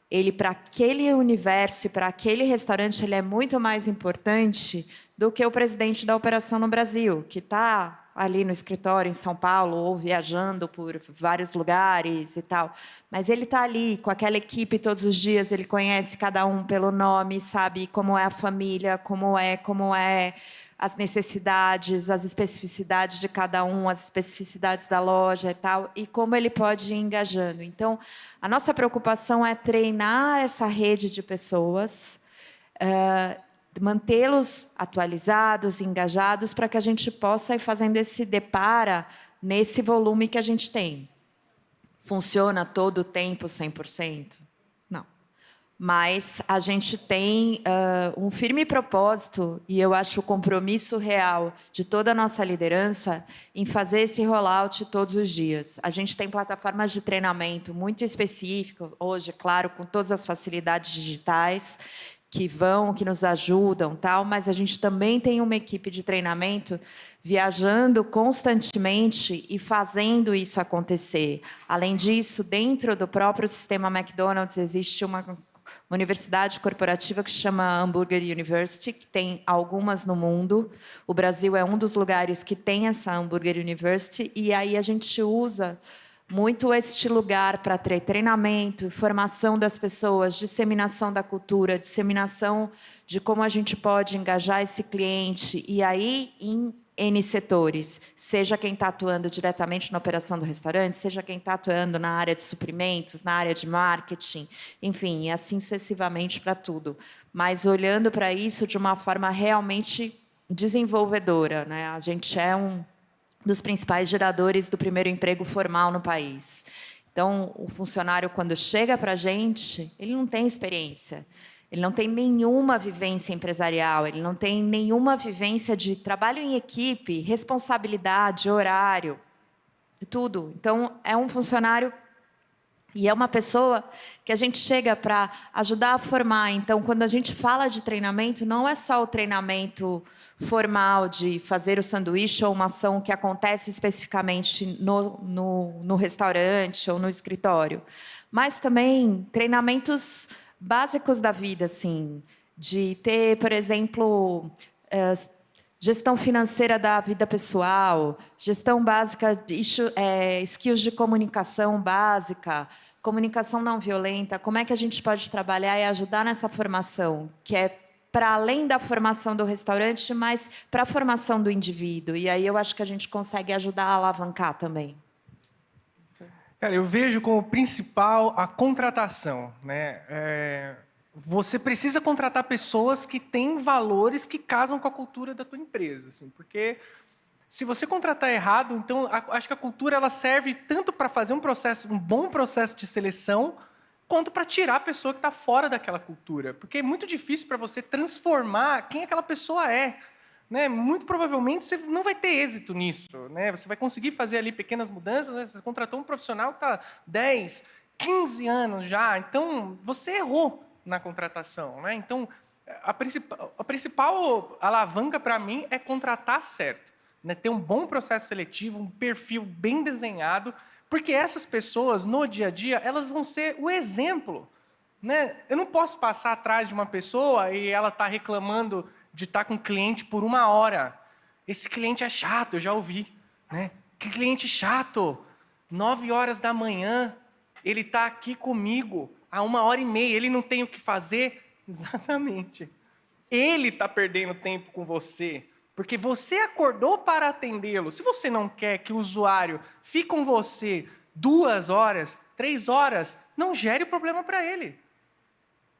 ele, para aquele universo e para aquele restaurante, ele é muito mais importante do que o presidente da operação no Brasil, que está ali no escritório em São Paulo ou viajando por vários lugares e tal. Mas ele está ali com aquela equipe todos os dias, ele conhece cada um pelo nome, sabe como é a família, como é as necessidades, as especificidades de cada um, as especificidades da loja e tal, e como ele pode ir engajando. Então, a nossa preocupação é treinar essa rede de pessoas, mantê-los atualizados, engajados, para que a gente possa ir fazendo esse depara nesse volume que a gente tem. Funciona todo o tempo 100%? Não. Mas a gente tem um firme propósito, e eu acho o compromisso real de toda a nossa liderança em fazer esse rollout todos os dias. A gente tem plataformas de treinamento muito específicas, hoje, claro, com todas as facilidades digitais, que nos ajudam, tal, mas a gente também tem uma equipe de treinamento viajando constantemente e fazendo isso acontecer. Além disso, dentro do próprio sistema McDonald's, existe uma universidade corporativa que se chama Hambúrguer University, que tem algumas no mundo. O Brasil é um dos lugares que tem essa Hambúrguer University, e aí a gente usa muito este lugar para ter treinamento, formação das pessoas, disseminação da cultura, disseminação de como a gente pode engajar esse cliente, e aí em N setores, seja quem está atuando diretamente na operação do restaurante, seja quem está atuando na área de suprimentos, na área de marketing, enfim, e assim sucessivamente para tudo. Mas olhando para isso de uma forma realmente desenvolvedora, né? A gente é um dos principais geradores do primeiro emprego formal no país. Então, o funcionário, quando chega para a gente, ele não tem experiência, ele não tem nenhuma vivência empresarial, ele não tem nenhuma vivência de trabalho em equipe, responsabilidade, horário, tudo. Então, é um funcionário e é uma pessoa que a gente chega para ajudar a formar. Então, quando a gente fala de treinamento, não é só o treinamento formal de fazer o sanduíche ou uma ação que acontece especificamente no restaurante ou no escritório, mas também treinamentos básicos da vida, assim, de ter, por exemplo, gestão financeira da vida pessoal, gestão básica, skills de comunicação básica, comunicação não violenta, como é que a gente pode trabalhar e ajudar nessa formação, que é para além da formação do restaurante, mas para a formação do indivíduo. E aí eu acho que a gente consegue ajudar a alavancar também. Cara, eu vejo como principal a contratação, né? Você precisa contratar pessoas que têm valores que casam com a cultura da tua empresa, assim, porque se você contratar errado, então acho que a cultura ela serve tanto para fazer um bom processo de seleção, quanto para tirar a pessoa que está fora daquela cultura, porque é muito difícil para você transformar quem aquela pessoa é. Né? Muito provavelmente você não vai ter êxito nisso. Né? Você vai conseguir fazer ali pequenas mudanças, né? Você contratou um profissional que está 10, 15 anos já, então você errou na contratação. Né? Então, a principal alavanca para mim é contratar certo. Né? Ter um bom processo seletivo, um perfil bem desenhado, porque essas pessoas, no dia a dia, elas vão ser o exemplo. Né? Eu não posso passar atrás de uma pessoa e ela está reclamando de estar com um cliente por 1 hora. Esse cliente é chato, eu já ouvi. Né? Que cliente chato. 9 horas da manhã, ele está aqui comigo há 1h30, ele não tem o que fazer? Exatamente. Ele está perdendo tempo com você, porque você acordou para atendê-lo. Se você não quer que o usuário fique com você 2 horas, 3 horas, não gere problema para ele.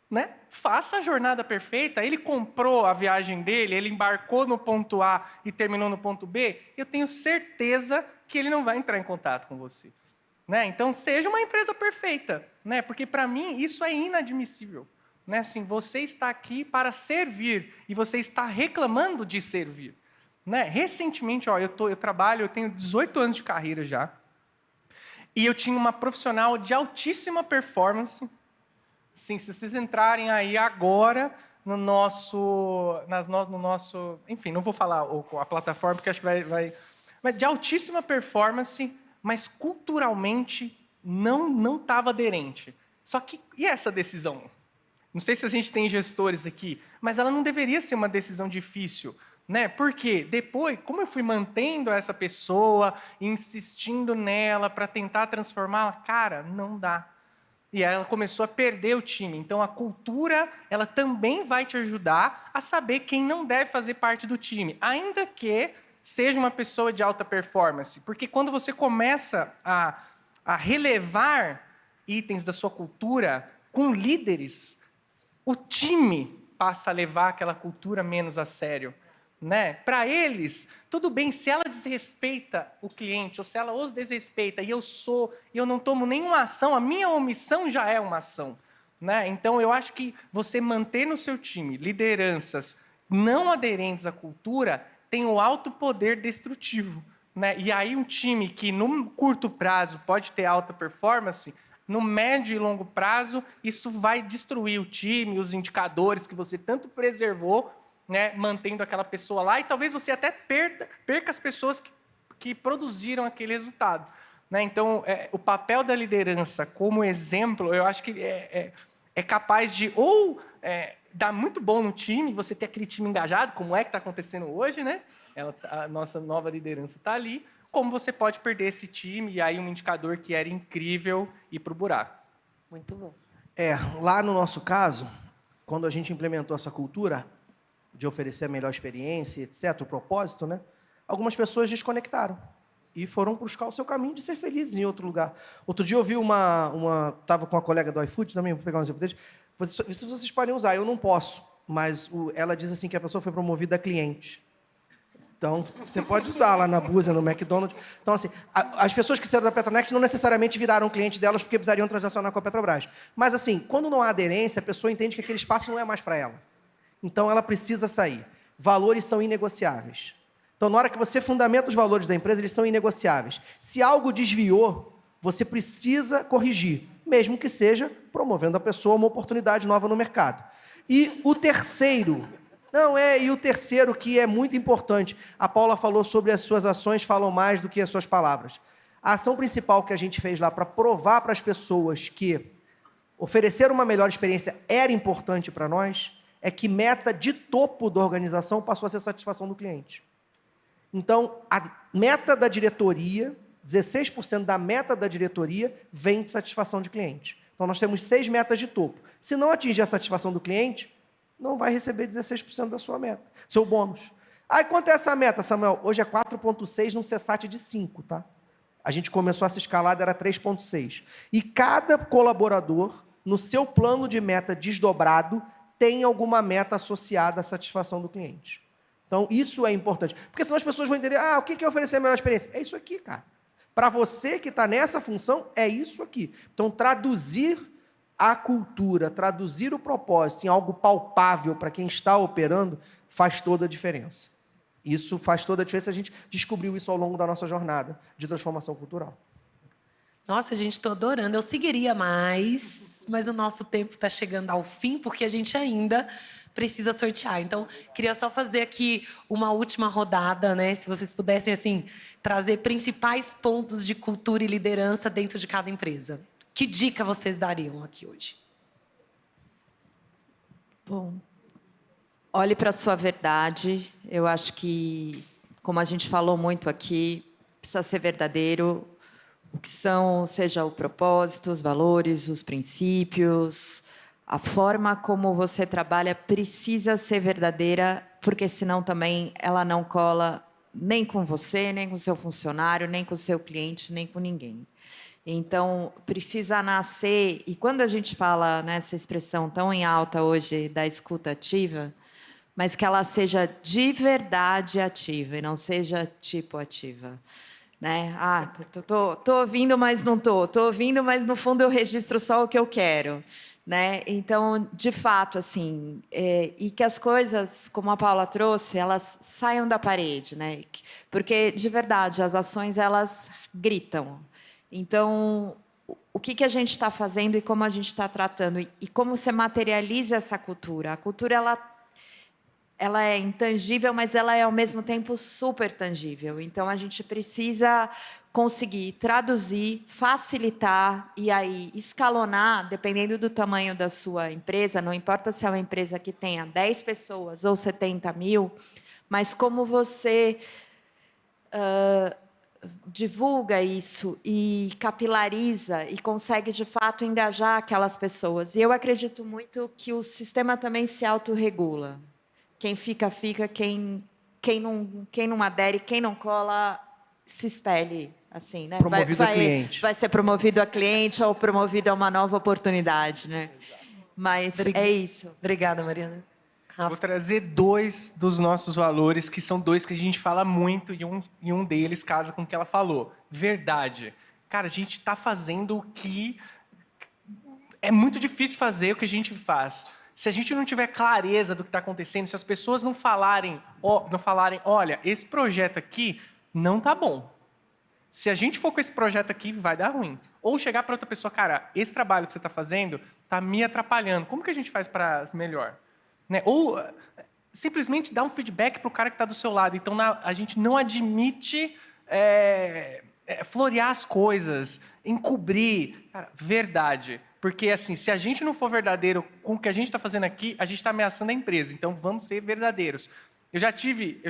Né? Faça a jornada perfeita. Ele comprou a viagem dele, ele embarcou no ponto A e terminou no ponto B, eu tenho certeza que ele não vai entrar em contato com você. Né? Então, seja uma empresa perfeita, né? Porque, para mim, isso é inadmissível. Né? Assim, você está aqui para servir e você está reclamando de servir. Né? Recentemente, eu tenho 18 anos de carreira já, e eu tinha uma profissional de altíssima performance. Sim, se vocês entrarem aí agora no nosso... Enfim, não vou falar a plataforma, porque acho que vai... Mas de altíssima performance, mas culturalmente não estava aderente. Só que, e essa decisão? Não sei se a gente tem gestores aqui, mas ela não deveria ser uma decisão difícil. Né? Porque depois, como eu fui mantendo essa pessoa, insistindo nela para tentar transformá-la, cara, não dá. E aí ela começou a perder o time. Então, a cultura, ela também vai te ajudar a saber quem não deve fazer parte do time, ainda que seja uma pessoa de alta performance. Porque quando você começa a relevar itens da sua cultura com líderes, o time passa a levar aquela cultura menos a sério. Né? Para eles, tudo bem, se ela desrespeita o cliente, ou se ela os desrespeita, e eu não tomo nenhuma ação, a minha omissão já é uma ação. Né? Então, eu acho que você manter no seu time lideranças não aderentes à cultura tem um alto poder destrutivo. Né? E aí, um time que, no curto prazo, pode ter alta performance, no médio e longo prazo, isso vai destruir o time, os indicadores que você tanto preservou, né, mantendo aquela pessoa lá, e talvez você até perca as pessoas que produziram aquele resultado. Né? Então, o papel da liderança como exemplo, eu acho que é capaz de dar muito bom no time, você ter aquele time engajado, como é que está acontecendo hoje, né? A nossa nova liderança está ali, como você pode perder esse time, e aí um indicador que era incrível ir para o buraco. Muito bom. Lá no nosso caso, quando a gente implementou essa cultura de oferecer a melhor experiência, etc., o propósito, né? Algumas pessoas desconectaram e foram buscar o seu caminho de ser felizes em outro lugar. Outro dia eu vi estava com uma colega do iFood também, vou pegar um exemplo deles, se vocês podem usar, eu não posso, mas ela diz assim que a pessoa foi promovida a cliente. Então, você pode usar lá na Busa, no McDonald's. Então, assim, as pessoas que saíram da Petronex não necessariamente viraram cliente delas porque precisariam transacionar com a Petrobras. Mas, assim, quando não há aderência, a pessoa entende que aquele espaço não é mais para ela. Então, ela precisa sair. Valores são inegociáveis. Então, na hora que você fundamenta os valores da empresa, eles são inegociáveis. Se algo desviou, você precisa corrigir, mesmo que seja promovendo a pessoa uma oportunidade nova no mercado. E o terceiro que é muito importante, a Paula falou sobre as suas ações falam mais do que as suas palavras. A ação principal que a gente fez lá para provar para as pessoas que oferecer uma melhor experiência era importante para nós, é que meta de topo da organização passou a ser satisfação do cliente. Então, a meta da diretoria, 16% da meta da diretoria vem de satisfação de cliente. Então, nós temos 6 metas de topo. Se não atingir a satisfação do cliente, não vai receber 16% da sua meta, seu bônus. Aí, quanto é essa meta, Samuel? Hoje é 4,6 num CSAT de 5, tá? A gente começou essa escalada, era 3,6. E cada colaborador, no seu plano de meta desdobrado, tem alguma meta associada à satisfação do cliente. Então, isso é importante. Porque senão as pessoas vão entender, o que é oferecer a melhor experiência? É isso aqui, cara. Para você que está nessa função, é isso aqui. Então, traduzir a cultura, traduzir o propósito em algo palpável para quem está operando, faz toda a diferença. Isso faz toda a diferença. A gente descobriu isso ao longo da nossa jornada de transformação cultural. Nossa, gente, estou adorando. Eu seguiria mais, mas o nosso tempo está chegando ao fim, porque a gente ainda precisa sortear. Então, queria só fazer aqui uma última rodada, né? Se vocês pudessem, assim, trazer principais pontos de cultura e liderança dentro de cada empresa. Que dica vocês dariam aqui hoje? Bom, olhe para a sua verdade. Eu acho que, como a gente falou muito aqui, precisa ser verdadeiro. O que são, seja o propósito, os valores, os princípios, a forma como você trabalha precisa ser verdadeira, porque senão também ela não cola nem com você, nem com o seu funcionário, nem com o seu cliente, nem com ninguém. Então, precisa nascer, e quando a gente fala nessa expressão tão em alta hoje da escuta ativa, mas que ela seja de verdade ativa e não seja tipo ativa. Né? Tô ouvindo, mas não tô. Tô ouvindo, mas no fundo eu registro só o que eu quero. Né? Então, de fato, assim, e que as coisas, como a Paula trouxe, elas saiam da parede, né? Porque, de verdade, as ações, elas gritam. Então, o que a gente está fazendo e como a gente está tratando e como você materializa essa cultura. A cultura, ela é intangível, mas ela é, ao mesmo tempo, super tangível. Então, a gente precisa conseguir traduzir, facilitar e aí escalonar, dependendo do tamanho da sua empresa, não importa se é uma empresa que tenha 10 pessoas ou 70 mil, mas como você divulga isso e capilariza e consegue, de fato, engajar aquelas pessoas. E eu acredito muito que o sistema também se autorregula. Quem fica, fica. Quem não adere, quem não cola, se espelhe. Assim, né? Promovido a cliente. Vai ser promovido a cliente ou promovido a uma nova oportunidade. Né? Mas é isso. Obrigada, Mariana. Rafa. Vou trazer 2 dos nossos valores, que são 2 que a gente fala muito, e um deles casa com o que ela falou. Verdade. Cara, a gente está fazendo o que é muito difícil fazer, o que a gente faz. Se a gente não tiver clareza do que está acontecendo, se as pessoas não falarem, olha, esse projeto aqui não tá bom. Se a gente for com esse projeto aqui, vai dar ruim. Ou chegar para outra pessoa, cara, esse trabalho que você está fazendo está me atrapalhando. Como que a gente faz para melhor? Né? Ou simplesmente dar um feedback para o cara que está do seu lado. Então, a gente não admite florear as coisas, encobrir. Cara, verdade. Porque, assim, se a gente não for verdadeiro com o que a gente está fazendo aqui, a gente está ameaçando a empresa. Então, vamos ser verdadeiros. Eu já estive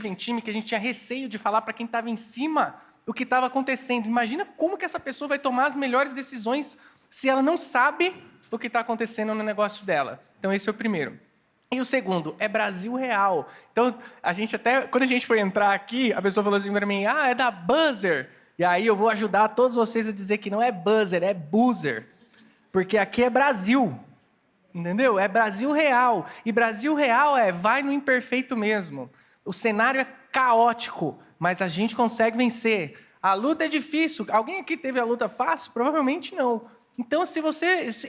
em time que a gente tinha receio de falar para quem estava em cima o que estava acontecendo. Imagina como que essa pessoa vai tomar as melhores decisões se ela não sabe o que está acontecendo no negócio dela. Então, esse é o primeiro. E o segundo é Brasil Real. Então, quando a gente foi entrar aqui, a pessoa falou assim para mim, é da Buzzer. E aí eu vou ajudar todos vocês a dizer que não é Buzzer, é Boozer. Porque aqui é Brasil. Entendeu? É Brasil Real. E Brasil Real vai no imperfeito mesmo. O cenário é caótico, mas a gente consegue vencer. A luta é difícil. Alguém aqui teve a luta fácil? Provavelmente não. Então,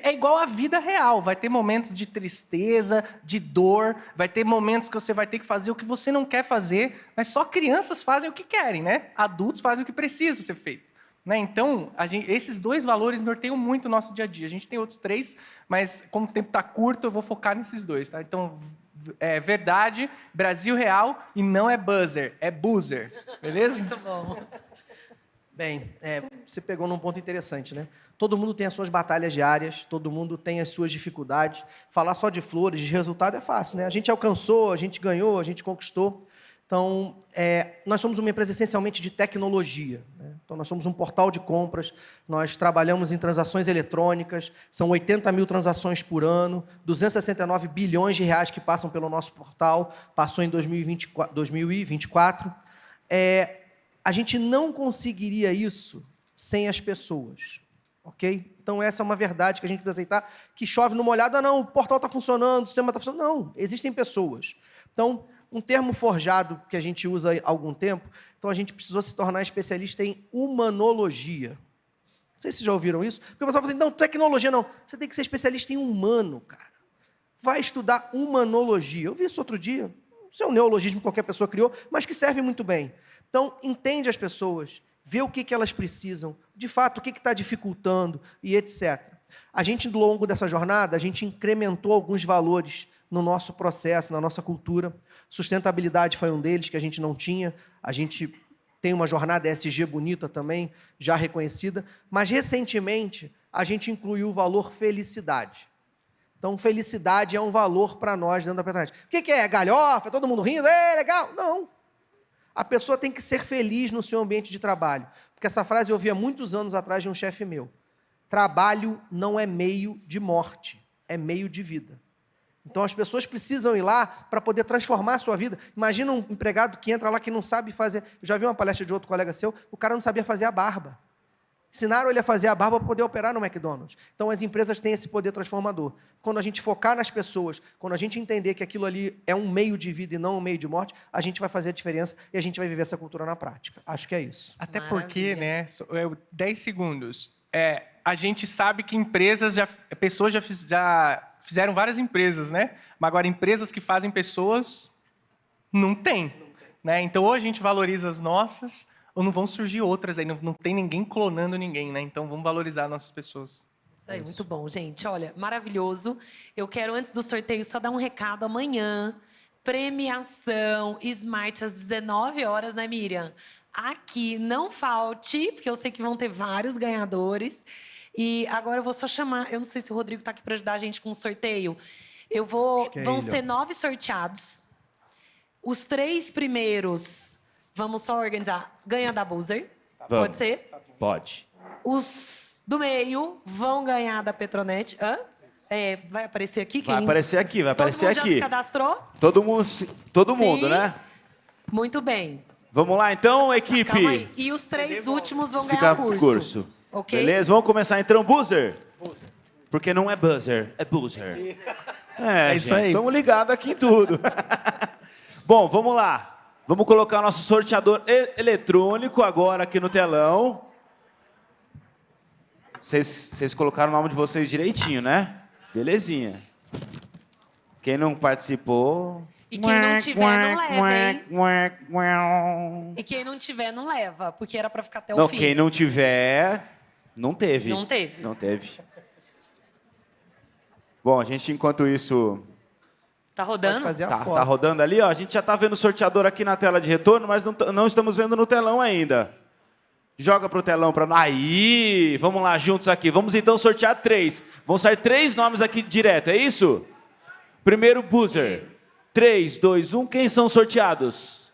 é igual à vida real. Vai ter momentos de tristeza, de dor, vai ter momentos que você vai ter que fazer o que você não quer fazer, mas só crianças fazem o que querem, né? Adultos fazem o que precisa ser feito. Né? Então, esses 2 valores norteiam muito o nosso dia a dia. A gente tem outros 3, mas como o tempo está curto, eu vou focar nesses 2. Tá? Então, verdade, Brasil Real, e não é Buzzer, é Boozer. Beleza? Muito bom. Bem, você pegou num ponto interessante, né? Todo mundo tem as suas batalhas diárias, todo mundo tem as suas dificuldades. Falar só de flores, de resultado é fácil, né? A gente alcançou, a gente ganhou, a gente conquistou. Então, nós somos uma empresa essencialmente de tecnologia. Né? Então, nós somos um portal de compras, nós trabalhamos em transações eletrônicas, são 80 mil transações por ano, 269 bilhões de reais que passam pelo nosso portal, passou em 2024. a gente não conseguiria isso sem as pessoas, ok? Então, essa é uma verdade que a gente precisa aceitar, que chove no molhado, não, o portal está funcionando, o sistema está funcionando. Não, existem pessoas. Então, um termo forjado que a gente usa há algum tempo, então a gente precisou se tornar especialista em humanologia. Não sei se vocês já ouviram isso, porque o pessoal fala assim, não, tecnologia não, você tem que ser especialista em humano, cara. Vai estudar humanologia. Eu vi isso outro dia, isso é um neologismo que qualquer pessoa criou, mas que serve muito bem. Então, entende as pessoas, vê o que elas precisam, de fato, o que está dificultando e etc. A gente, ao longo dessa jornada, a gente incrementou alguns valores no nosso processo, na nossa cultura. Sustentabilidade foi um deles que a gente não tinha. A gente tem uma jornada ESG bonita também, já reconhecida. Mas, recentemente, a gente incluiu o valor felicidade. Então, felicidade é um valor para nós dentro da Petronet. O que é? Galhofa? Todo mundo rindo? É legal? Não. A pessoa tem que ser feliz no seu ambiente de trabalho. Porque essa frase eu ouvi há muitos anos atrás de um chefe meu. Trabalho não é meio de morte, é meio de vida. Então, as pessoas precisam ir lá para poder transformar a sua vida. Imagina um empregado que entra lá que não sabe fazer... Eu já vi uma palestra de outro colega seu, o cara não sabia fazer a barba. Ensinaram ele a fazer a barba para poder operar no McDonald's. Então, as empresas têm esse poder transformador. Quando a gente focar nas pessoas, quando a gente entender que aquilo ali é um meio de vida e não um meio de morte, a gente vai fazer a diferença e a gente vai viver essa cultura na prática. Acho que é isso. Até Maravilha. porque, né, 10 segundos, a gente sabe que pessoas já fizeram várias empresas, né? Mas agora, empresas que fazem pessoas, não tem. Né? Então, ou a gente valoriza as nossas, ou não vão surgir outras aí, não tem ninguém clonando ninguém, né? Então, vamos valorizar nossas pessoas. Isso aí, muito bom, gente. Olha, maravilhoso. Eu quero, antes do sorteio, só dar um recado. Amanhã, premiação Smart às 19 horas, né, Miriam? Aqui, não falte, porque eu sei que vão ter vários ganhadores. E agora eu vou só chamar... Eu não sei se o Rodrigo está aqui para ajudar a gente com o sorteio. Vão ser 9 sorteados. Os 3 primeiros... Vamos só organizar. Ganha da Buzzer. Vamos. Pode ser? Pode. Os do meio vão ganhar da Petronet. Hã? Vai aparecer aqui? Quem? Vai aparecer aqui, vai aparecer Todo mundo já aqui. se cadastrou? Todo mundo, Sim. né? Muito bem. Vamos lá, então, equipe. Calma aí. E os 3 últimos vão Fica ganhar o curso. curso. Ok? Beleza? Vamos começar então, Buzzer. Porque não é buzzer, é buzzer. É isso aí. Estamos ligados aqui em tudo. Bom, vamos lá. Vamos colocar o nosso sorteador eletrônico agora aqui no telão. Vocês colocaram o nome de vocês direitinho, né? Belezinha. Quem não participou... E quem não tiver, não leva, hein? E quem não tiver, não leva, porque era para ficar até o fim. Quem não tiver, não teve. Não teve. Não teve. Bom, a gente, enquanto isso... Tá rodando? Pode fazer a Tá foto. rodando ali, ó. A gente já tá vendo o sorteador aqui na tela de retorno, mas não estamos vendo no telão ainda. Joga pro telão para nós. Aí, vamos lá, juntos aqui. Vamos então sortear 3. Vão sair 3 nomes aqui direto, é isso? Primeiro, Buzzer. 3, 2, 1. Quem são sorteados?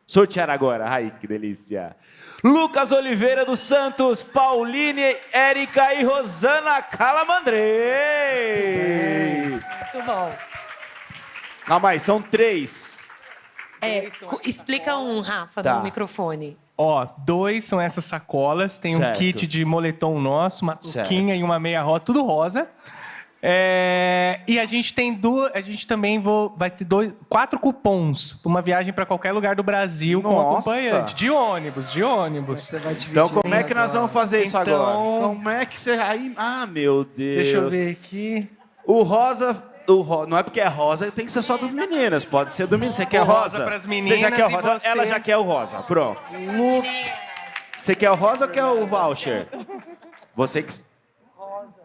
Sortear agora. Ai, que delícia. Lucas Oliveira dos Santos, Pauline, Érica e Rosana Calamandrei. Muito bom. Calma aí, são 3. Explica um, Rafa, Tá. no microfone. 2 são essas sacolas. Tem Certo. um kit de moletom nosso, uma Certo. touquinha e uma meia rosa, tudo rosa. E a gente tem vai ter 4 cupons para uma viagem para qualquer lugar do Brasil com Nossa. acompanhante. De ônibus. Você vai dividir Então, como é que nós vamos fazer isso Então- agora? Como é que você... Ah, meu Deus. Deixa eu ver aqui. O rosa... Não é porque é rosa, tem que ser só das meninas. Pode ser do menino. Você quer O rosa rosa? pras Você já meninas quer o e rosa? você- Ela já quer o rosa. Pronto. Você quer o rosa ou quer o voucher? Você que...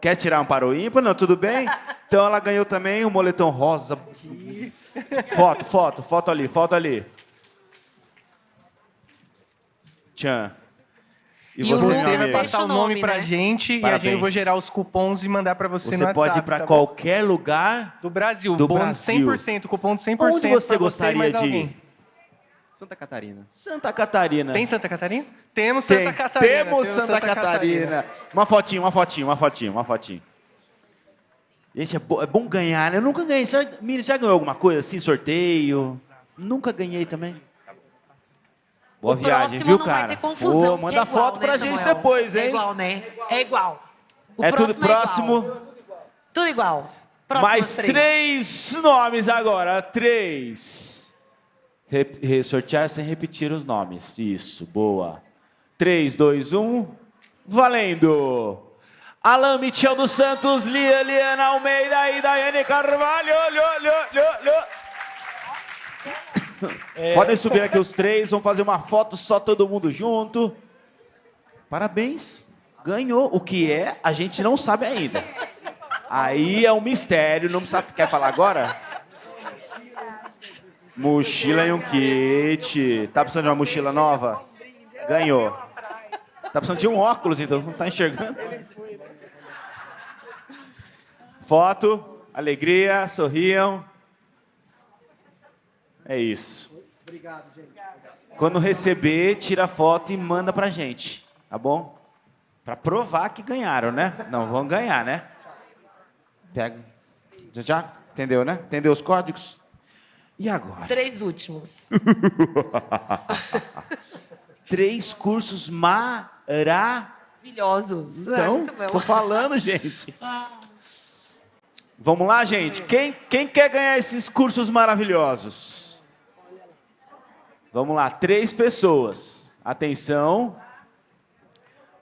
Quer tirar um para o ímpar? Não, tudo bem? Então ela ganhou também o moletom rosa. Foto ali. Tchan. E você, o meu Você vai amigo? passar o Deixa o nome nome, pra né? gente e Parabéns. eu vou gerar os cupons e mandar pra você, no Você WhatsApp. pode ir para tá bom? qualquer lugar Do Brasil. do Bônus Brasil. 100%, cupom de 100% Onde você pra gostaria e mais de ir? alguém. Santa Catarina. Santa Catarina. Tem Santa Catarina? Temos Tem. Santa Catarina. Temos Santa Catarina. Uma fotinho. Gente, é bom ganhar, né? Eu nunca ganhei. Miri, já ganhou alguma coisa assim, sorteio? Nunca ganhei também. Boa o viagem, próximo viu, não cara? vai ter confusão. Pô, porque manda é igual, foto né, pra gente Samuel? depois, hein? É igual, né? É igual. O É tudo próximo próximo. É igual. Tudo igual. Próximas Mais 3 nomes agora. 3. Sortear sem repetir os nomes. Isso, boa. 3, 2, 1. Valendo! Alan Michel dos Santos, Liana Almeida e Daiane Carvalho. Podem subir aqui os 3, vamos fazer uma foto só todo mundo junto. Parabéns, ganhou. O que é, a gente não sabe ainda. Aí é um mistério, não precisa... Quer falar agora? Mochila e um kit. Tá precisando de uma mochila nova? Ganhou. Tá precisando de um óculos, então não tá enxergando. Foto, alegria, sorriam. É isso. Obrigado, gente. Quando receber, tira a foto e manda pra gente, tá bom? Pra provar que ganharam, né? Não vão ganhar, né? Pega. Já? Entendeu, né? Entendeu os códigos? E agora? 3 últimos. 3 cursos Maravilhosos. Então, Muito bom. tô falando, gente. Vamos lá, gente. Quem quer ganhar esses cursos maravilhosos? Vamos lá, 3 pessoas. Atenção.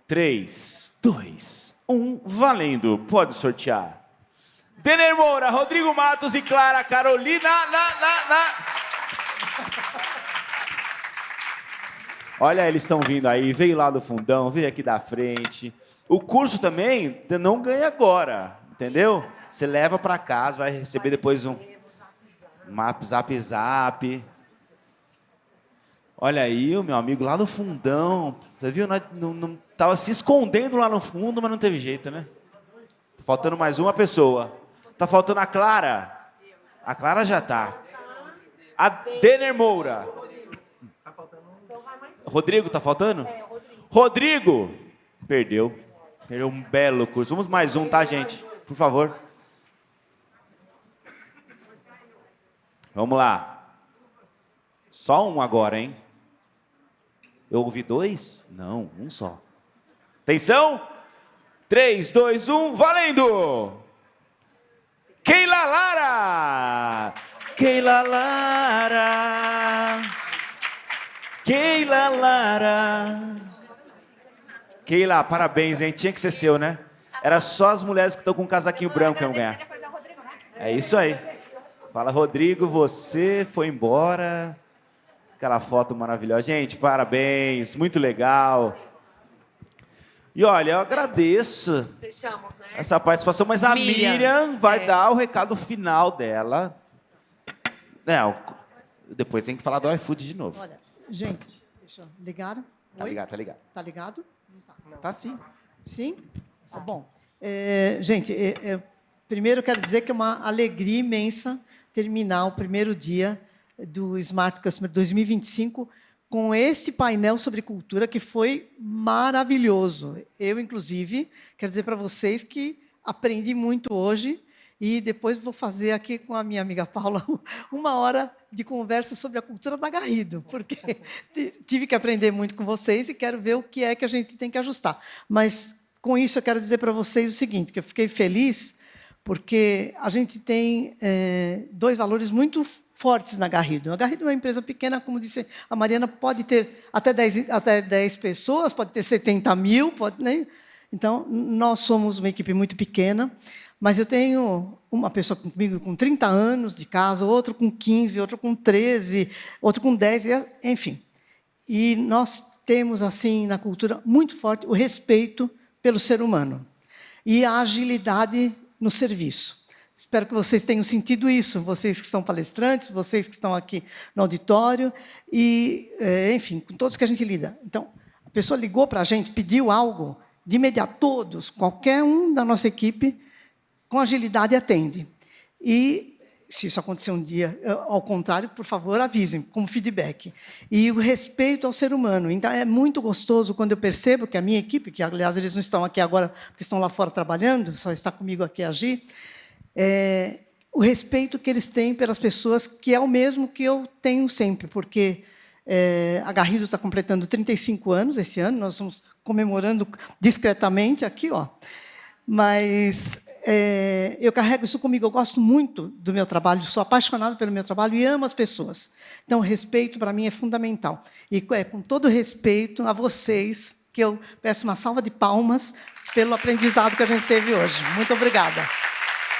3, 2, 1, valendo. Pode sortear. Denner Moura, Rodrigo Matos e Clara Carolina. Olha, eles estão vindo aí. Veio lá do fundão, veio aqui da frente. O curso também não ganha agora, entendeu? Você leva para casa, vai receber depois um zap. Olha aí, o meu amigo lá no fundão. Você viu? Não tava se escondendo lá no fundo, mas não teve jeito, né? Tá faltando mais uma pessoa. Tá faltando a Clara. A Clara já tá. A Denner Moura. Rodrigo, tá faltando? Rodrigo. Perdeu. Perdeu um belo curso. Vamos mais um, tá, gente? Por favor. Vamos lá. Só um agora, hein? Eu ouvi 2? Não, um só. Atenção! 3, 2, 1, valendo! Keila Lara! Keila Lara! Keila Lara! Keila, parabéns, hein? Tinha que ser seu, né? Era só as mulheres que estão com um casaquinho branco que iam ganhar. É isso aí. Fala, Rodrigo, você foi embora. Aquela foto maravilhosa. Gente, parabéns, muito legal. E olha, eu agradeço Fechamos, né? essa participação, mas a Miriam vai É. dar o recado final dela. Depois tem que falar do iFood de novo. Olha, gente, deixa eu... Ligaram? Tá Oi? ligado, tá ligado. Tá ligado? Tá sim. Sim? Tá bom. Gente, primeiro eu quero dizer que é uma alegria imensa terminar o primeiro dia do Smart Customer 2025 com este painel sobre cultura que foi maravilhoso. Eu, inclusive, quero dizer para vocês que aprendi muito hoje e depois vou fazer aqui com a minha amiga Paula 1 hora de conversa sobre a cultura da Garrido, porque tive que aprender muito com vocês e quero ver o que é que a gente tem que ajustar. Mas, com isso, eu quero dizer para vocês o seguinte, que eu fiquei feliz porque a gente tem 2 valores muito fortes na Garrido. A Garrido é uma empresa pequena, como disse a Mariana, pode ter até 10 pessoas, pode ter 70 mil, pode, né? Então, nós somos uma equipe muito pequena, mas eu tenho uma pessoa comigo com 30 anos de casa, outro com 15, outro com 13, outro com 10, enfim. E nós temos, assim, na cultura, muito forte o respeito pelo ser humano e a agilidade no serviço. Espero que vocês tenham sentido isso, vocês que são palestrantes, vocês que estão aqui no auditório, e, enfim, com todos que a gente lida. Então, a pessoa ligou para a gente, pediu algo, de imediato, todos, qualquer um da nossa equipe, com agilidade atende. E, se isso acontecer um dia, ao contrário, por favor, avisem, como feedback. E o respeito ao ser humano. Então, é muito gostoso quando eu percebo que a minha equipe, que, aliás, eles não estão aqui agora, porque estão lá fora trabalhando, só está comigo aqui a Gi, o respeito que eles têm pelas pessoas, que é o mesmo que eu tenho sempre, porque A Garrido está completando 35 anos esse ano, nós estamos comemorando discretamente aqui, ó. Mas eu carrego isso comigo, eu gosto muito do meu trabalho, sou apaixonada pelo meu trabalho e amo as pessoas. Então, o respeito, para mim, é fundamental. E é com todo respeito a vocês que eu peço uma salva de palmas pelo aprendizado que a gente teve hoje. Muito obrigada.